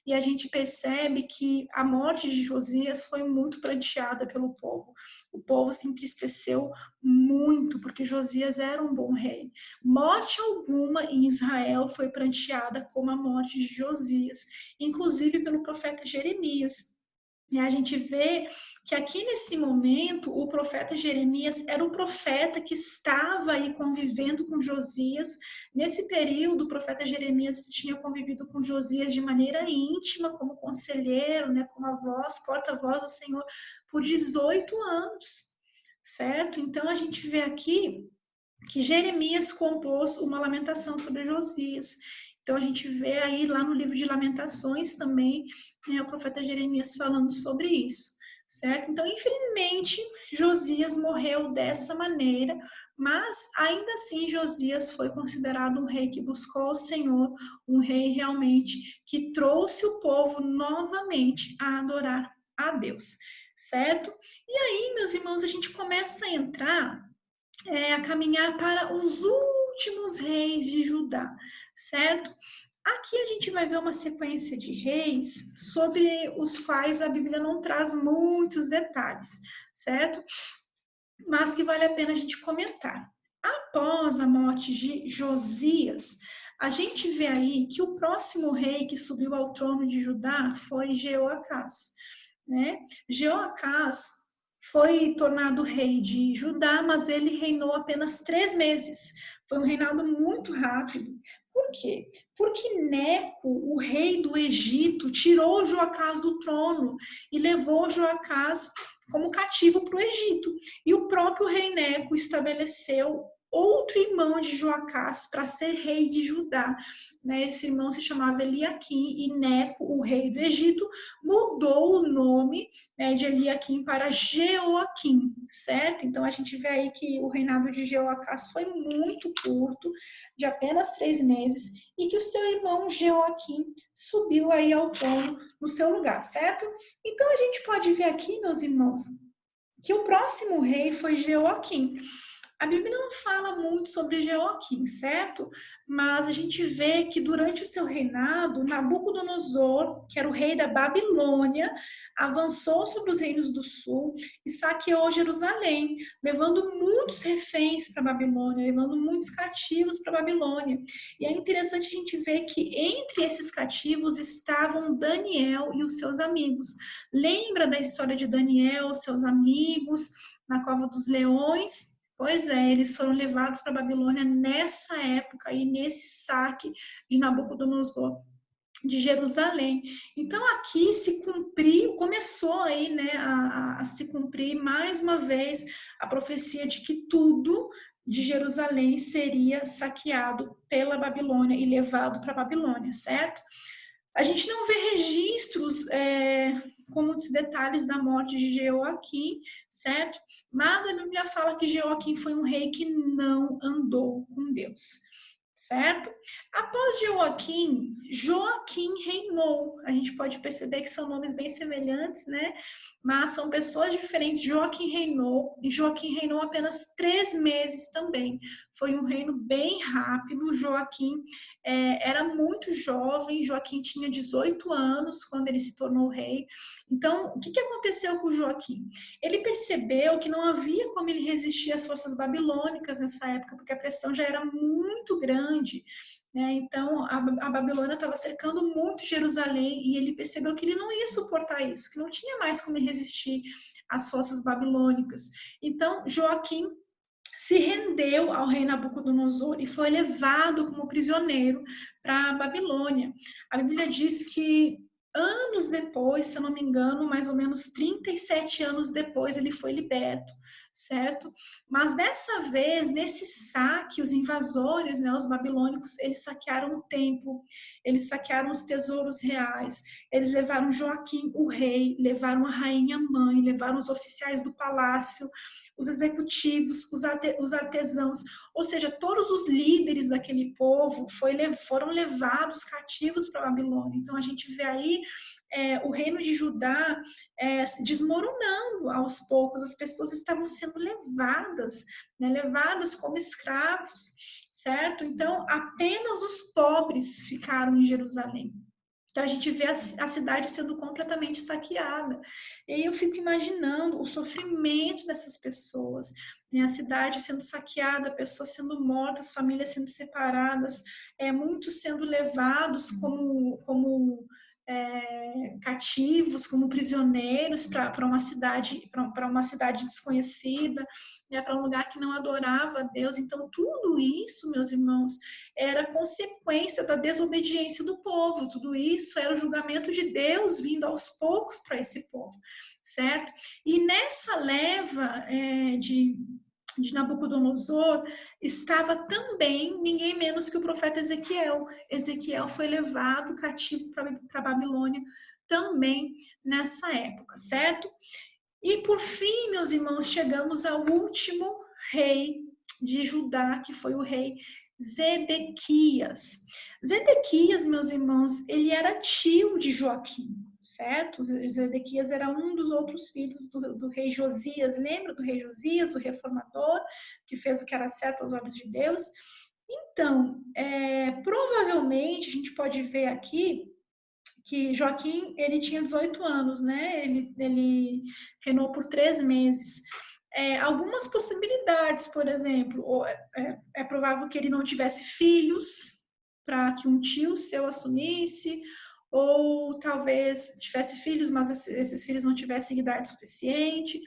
E a gente percebe que a morte de Josias foi muito pranteada pelo povo. O povo se entristeceu muito, porque Josias era um bom rei. Morte alguma em Israel foi pranteada como a morte de Josias, inclusive pelo profeta Jeremias. E a gente vê que aqui nesse momento o profeta Jeremias era o profeta que estava aí convivendo com Josias. Nesse período, o profeta Jeremias tinha convivido com Josias de maneira íntima, como conselheiro, né, como a voz, porta-voz do Senhor, por 18 anos, certo? Então a gente vê aqui que Jeremias compôs uma lamentação sobre Josias. Então a gente vê aí lá no livro de Lamentações também, né, o profeta Jeremias falando sobre isso, certo? Então, infelizmente, Josias morreu dessa maneira, mas ainda assim Josias foi considerado um rei que buscou o Senhor, um rei realmente que trouxe o povo novamente a adorar a Deus, certo? E aí, meus irmãos, a gente começa a entrar a caminhar para os últimos reis de Judá, certo? Aqui a gente vai ver uma sequência de reis sobre os quais a Bíblia não traz muitos detalhes, certo? Mas que vale a pena a gente comentar. Após a morte de Josias, a gente vê aí que o próximo rei que subiu ao trono de Judá foi Jeoacás, né? Jeoacás foi tornado rei de Judá, mas ele reinou apenas 3 meses. Foi um reinado muito rápido. Por quê? Porque Neco, o rei do Egito, tirou Joacás do trono e levou Joacás como cativo para o Egito. E o próprio rei Neco estabeleceu outro irmão de Joacás para ser rei de Judá. Né? Esse irmão se chamava Eliaquim e Neco, o rei do Egito, mudou o nome, né, de Eliaquim para Jeoaquim, certo? Então a gente vê aí que o reinado de Jeoacás foi muito curto, de apenas 3 meses, e que o seu irmão Jeoaquim subiu aí ao trono no seu lugar, certo? Então a gente pode ver aqui, meus irmãos, que o próximo rei foi Jeoaquim. A Bíblia não fala muito sobre Jeoaquim, certo? Mas a gente vê que durante o seu reinado, Nabucodonosor, que era o rei da Babilônia, avançou sobre os reinos do sul e saqueou Jerusalém, levando muitos reféns para a Babilônia, levando muitos cativos para a Babilônia. E é interessante a gente ver que entre esses cativos estavam Daniel e os seus amigos. Lembra da história de Daniel, seus amigos, na cova dos leões? Pois é, eles foram levados para a Babilônia nessa época e nesse saque de Nabucodonosor de Jerusalém. Então aqui se cumpriu, começou aí, né, a se cumprir mais uma vez a profecia de que tudo de Jerusalém seria saqueado pela Babilônia e levado para a Babilônia, certo? A gente não vê registros com muitos detalhes da morte de Jeoaquim, certo? Mas a Bíblia fala que Jeoaquim foi um rei que não andou com Deus. certo? Após Joaquim, Joaquim reinou. A gente pode perceber que são nomes bem semelhantes, né? Mas são pessoas diferentes. Joaquim reinou, e Joaquim reinou apenas 3 meses também. Foi um reino bem rápido. Joaquim era muito jovem, Joaquim tinha 18 anos quando ele se tornou rei. Então, o que aconteceu com Joaquim? Ele percebeu que não havia como ele resistir às forças babilônicas nessa época, porque a pressão já era muito grande, né? Então, a Babilônia estava cercando muito Jerusalém e ele percebeu que ele não ia suportar isso, que não tinha mais como resistir às forças babilônicas. Então, Joaquim se rendeu ao rei Nabucodonosor e foi levado como prisioneiro para a Babilônia. A Bíblia diz que anos depois, se eu não me engano, mais ou menos 37 anos depois, ele foi liberto, certo? Mas dessa vez, nesse saque, os invasores, né, os babilônicos, eles saquearam o templo, eles saquearam os tesouros reais, eles levaram Joaquim, o rei, levaram a rainha mãe, levaram os oficiais do palácio, os executivos, os artesãos, ou seja, todos os líderes daquele povo foram levados cativos para a Babilônia. Então a gente vê aí o reino de Judá desmoronando aos poucos, as pessoas estavam sendo levadas, né, levadas como escravos, certo? Então apenas os pobres ficaram em Jerusalém. Então a gente vê a cidade sendo completamente saqueada. E aí eu fico imaginando o sofrimento dessas pessoas, né? A cidade sendo saqueada, pessoas sendo mortas, famílias sendo separadas, muitos sendo levados como cativos, como prisioneiros para uma cidade desconhecida, né? Para um lugar que não adorava a Deus. Então tudo isso, meus irmãos, era consequência da desobediência do povo. Tudo isso era o julgamento de Deus vindo aos poucos para esse povo, certo? E nessa leva de Nabucodonosor estava também ninguém menos que o profeta Ezequiel. Ezequiel foi levado cativo para a Babilônia também nessa época, certo? E por fim, meus irmãos, chegamos ao último rei de Judá, que foi o rei Zedequias. Zedequias, meus irmãos, ele era tio de Joaquim, certo? Zedequias era um dos outros filhos do rei Josias. Lembra do rei Josias, o reformador, que fez o que era certo aos olhos de Deus? Então, provavelmente, a gente pode ver aqui que Joaquim, ele tinha 18 anos, né? Ele reinou por 3 meses. Algumas possibilidades, por exemplo, é provável que ele não tivesse filhos para que um tio seu assumisse, ou talvez tivesse filhos, mas esses filhos não tivessem idade suficiente,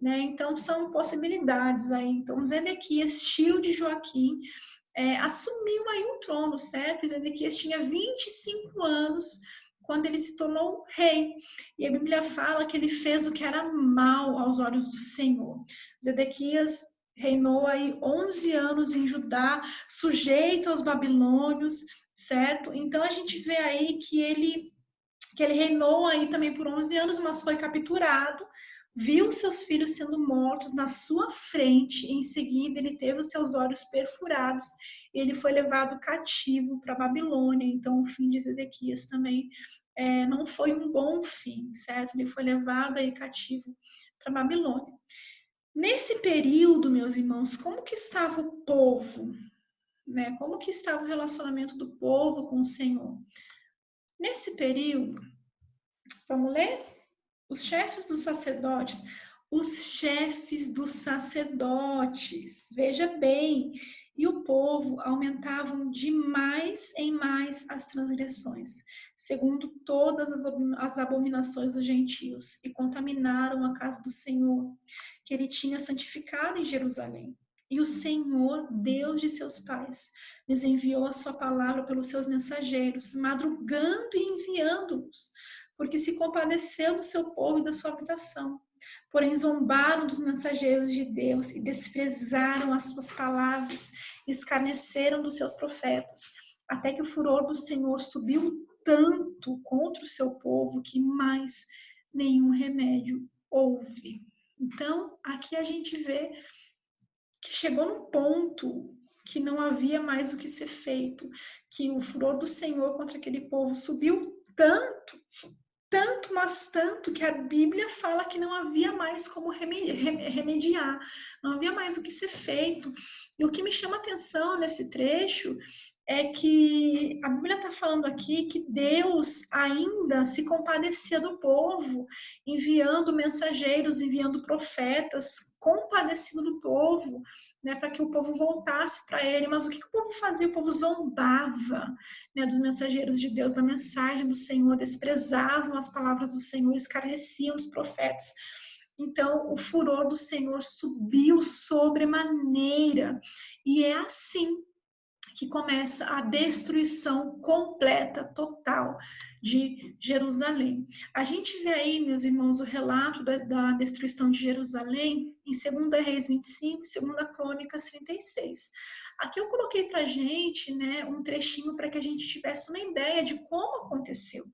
né? Então são possibilidades aí. Então Zedequias, tio de Joaquim, assumiu aí um trono, certo? Zedequias tinha 25 anos quando ele se tornou rei. E a Bíblia fala que ele fez o que era mal aos olhos do Senhor. Zedequias reinou aí 11 anos em Judá, sujeito aos babilônios, certo? Então a gente vê aí que ele reinou aí também por 11 anos, mas foi capturado, viu seus filhos sendo mortos na sua frente, e em seguida ele teve os seus olhos perfurados, e ele foi levado cativo para a Babilônia. Então o fim de Zedequias também não foi um bom fim, certo? Ele foi levado aí cativo para a Babilônia. Nesse período, meus irmãos, como que estava o povo? Né? Como que estava o relacionamento do povo com o Senhor? Nesse período, vamos ler? Os chefes dos sacerdotes, veja bem, e o povo aumentavam de mais em mais as transgressões, segundo todas as abominações dos gentios, e contaminaram a casa do Senhor, que ele tinha santificado em Jerusalém. E o Senhor, Deus de seus pais, lhes enviou a sua palavra pelos seus mensageiros, madrugando e enviando-nos, porque se compadeceu do seu povo e da sua habitação. Porém, zombaram dos mensageiros de Deus e desprezaram as suas palavras, e escarneceram dos seus profetas, até que o furor do Senhor subiu tanto contra o seu povo que mais nenhum remédio houve. Então, aqui a gente vê que chegou num ponto que não havia mais o que ser feito, que o furor do Senhor contra aquele povo subiu tanto, tanto, mas tanto, que a Bíblia fala que não havia mais como remediar, não havia mais o que ser feito. E o que me chama atenção nesse trecho é que a Bíblia está falando aqui que Deus ainda se compadecia do povo, enviando mensageiros, enviando profetas, compadecido do povo, né, para que o povo voltasse para ele. Mas o que o povo fazia? O povo zombava, né, dos mensageiros de Deus, da mensagem do Senhor, desprezavam as palavras do Senhor, escarneciam dos profetas. Então, o furor do Senhor subiu sobremaneira, e é assim que começa a destruição completa, total de Jerusalém. A gente vê aí, meus irmãos, o relato da destruição de Jerusalém em 2 Reis 25, 2 Crônicas 36. Aqui eu coloquei para a gente, né, um trechinho para que a gente tivesse uma ideia de como aconteceu.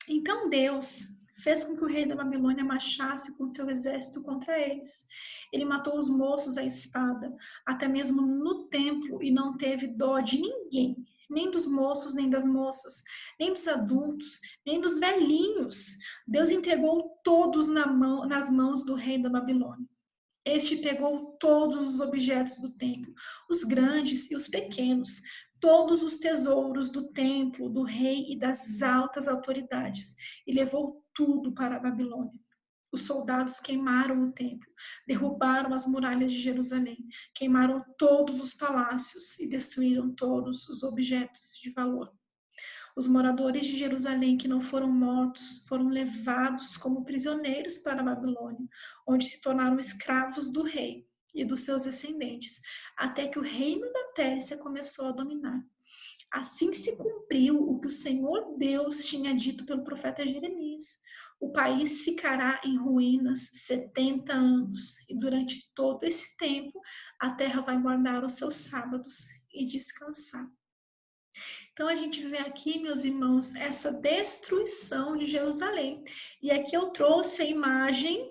Então Deus fez com que o rei da Babilônia marchasse com seu exército contra eles. Ele matou os moços à espada, até mesmo no templo, e não teve dó de ninguém, nem dos moços, nem das moças, nem dos adultos, nem dos velhinhos. Deus entregou todos nas mãos do rei da Babilônia. Este pegou todos os objetos do templo, os grandes e os pequenos, todos os tesouros do templo, do rei e das altas autoridades, e levou tudo para a Babilônia. Os soldados queimaram o templo, derrubaram as muralhas de Jerusalém, queimaram todos os palácios e destruíram todos os objetos de valor. Os moradores de Jerusalém que não foram mortos foram levados como prisioneiros para a Babilônia, onde se tornaram escravos do rei e dos seus descendentes, até que o reino da Pérsia começou a dominar. Assim se cumpriu o que o Senhor Deus tinha dito pelo profeta Jeremias. O país ficará em ruínas 70 anos, e durante todo esse tempo a terra vai guardar os seus sábados e descansar. Então a gente vê aqui, meus irmãos, essa destruição de Jerusalém. E aqui eu trouxe a imagem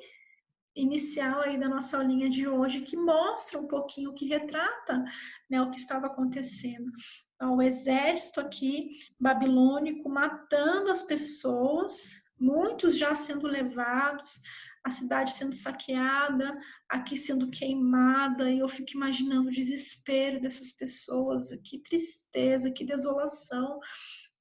inicial aí da nossa aulinha de hoje, que mostra um pouquinho, que retrata, né, o que estava acontecendo. Então, o exército aqui babilônico matando as pessoas, muitos já sendo levados, a cidade sendo saqueada, aqui sendo queimada, e eu fico imaginando o desespero dessas pessoas, que tristeza, que desolação,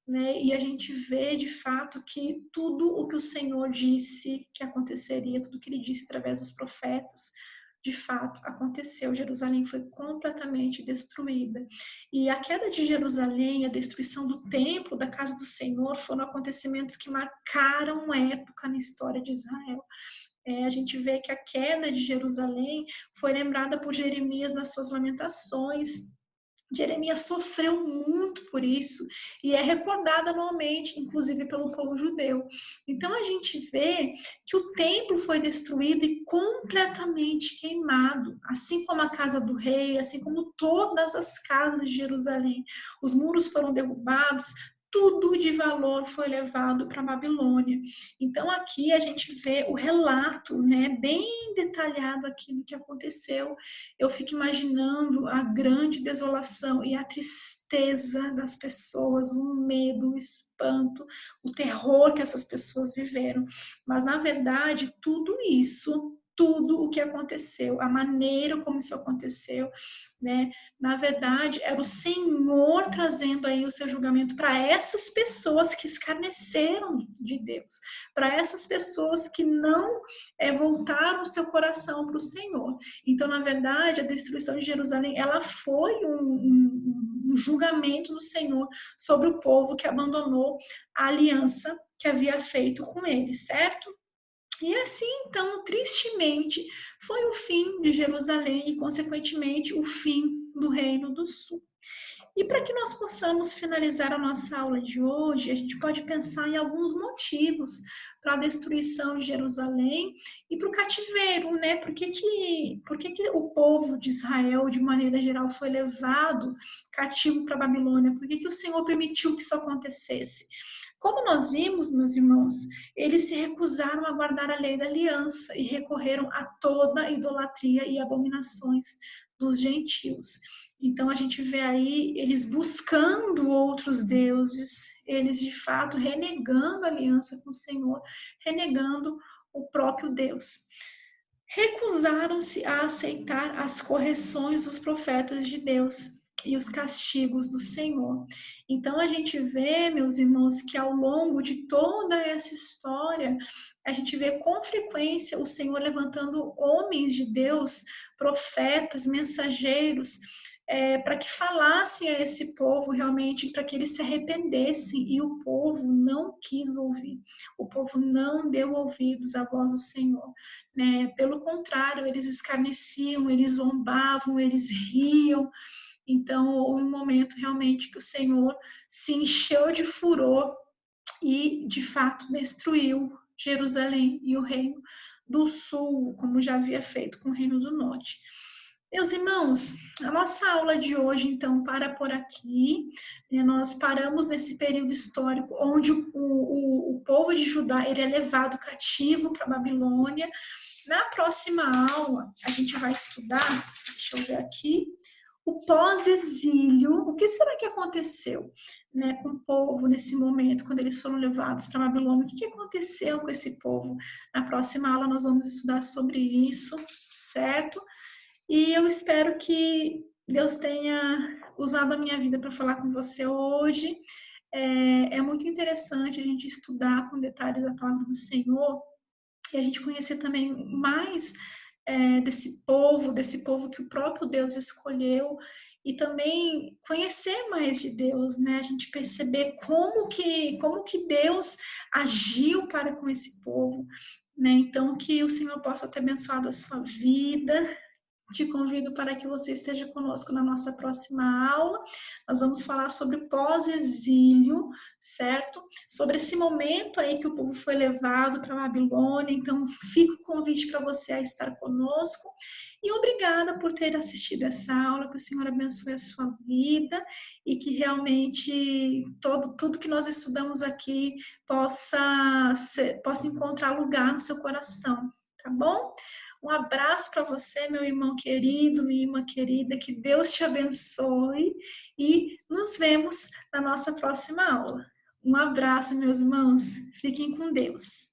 né? E a gente vê de fato que tudo o que o Senhor disse que aconteceria, tudo que ele disse através dos profetas, de fato aconteceu. Jerusalém foi completamente destruída. E a queda de Jerusalém, a destruição do templo, da casa do Senhor, foram acontecimentos que marcaram época na história de Israel. A gente vê que a queda de Jerusalém foi lembrada por Jeremias nas suas lamentações. Jeremias sofreu muito por isso e é recordada anualmente, inclusive pelo povo judeu. Então a gente vê que o templo foi destruído e completamente queimado, assim como a casa do rei, assim como todas as casas de Jerusalém. Os muros foram derrubados, tudo de valor foi levado para a Babilônia. Então aqui a gente vê o relato, né, bem detalhado aqui do que aconteceu. Eu fico imaginando a grande desolação e a tristeza das pessoas, o medo, o espanto, o terror que essas pessoas viveram. Mas na verdade, tudo o que aconteceu, a maneira como isso aconteceu, né? Na verdade, era o Senhor trazendo aí o seu julgamento para essas pessoas que escarneceram de Deus, para essas pessoas que não voltaram o seu coração para o Senhor. Então, na verdade, a destruição de Jerusalém, ela foi um julgamento do Senhor sobre o povo que abandonou a aliança que havia feito com ele, certo? E assim, então, tristemente, foi o fim de Jerusalém e, consequentemente, o fim do Reino do Sul. E para que nós possamos finalizar a nossa aula de hoje, a gente pode pensar em alguns motivos para a destruição de Jerusalém e para o cativeiro, né? Por que o povo de Israel, de maneira geral, foi levado cativo para a Babilônia? Por que o Senhor permitiu que isso acontecesse? Como nós vimos, meus irmãos, eles se recusaram a guardar a lei da aliança e recorreram a toda idolatria e abominações dos gentios. Então a gente vê aí eles buscando outros deuses, eles de fato renegando a aliança com o Senhor, renegando o próprio Deus. Recusaram-se a aceitar as correções dos profetas de Deus e os castigos do Senhor. Então a gente vê, meus irmãos, que ao longo de toda essa história, a gente vê com frequência o Senhor levantando homens de Deus, profetas, mensageiros, para que falassem a esse povo realmente, para que eles se arrependessem, e o povo não quis ouvir, o povo não deu ouvidos à voz do Senhor, né? Pelo contrário, eles escarneciam, eles zombavam, eles riam. Então, houve um momento realmente que o Senhor se encheu de furor e, de fato, destruiu Jerusalém e o reino do sul, como já havia feito com o reino do norte. Meus irmãos, a nossa aula de hoje, então, para por aqui. Nós paramos nesse período histórico onde o povo de Judá ele é levado cativo para a Babilônia. Na próxima aula, a gente vai estudar, deixa eu ver aqui, o pós-exílio. O que será que aconteceu, né, com o povo nesse momento, quando eles foram levados para a Babilônia? O que aconteceu com esse povo? Na próxima aula, nós vamos estudar sobre isso, certo? E eu espero que Deus tenha usado a minha vida para falar com você hoje. É muito interessante a gente estudar com detalhes a palavra do Senhor e a gente conhecer também mais desse povo que o próprio Deus escolheu, e também conhecer mais de Deus, né? A gente perceber como que Deus agiu para com esse povo, né? Então, que o Senhor possa ter abençoado a sua vida. Te convido para que você esteja conosco na nossa próxima aula. Nós vamos falar sobre pós-exílio, certo? Sobre esse momento aí que o povo foi levado para a Babilônia. Então, fica o convite para você a estar conosco. E obrigada por ter assistido essa aula. Que o Senhor abençoe a sua vida e que realmente tudo que nós estudamos aqui possa encontrar lugar no seu coração, tá bom? Um abraço para você, meu irmão querido, minha irmã querida, que Deus te abençoe e nos vemos na nossa próxima aula. Um abraço, meus irmãos, fiquem com Deus.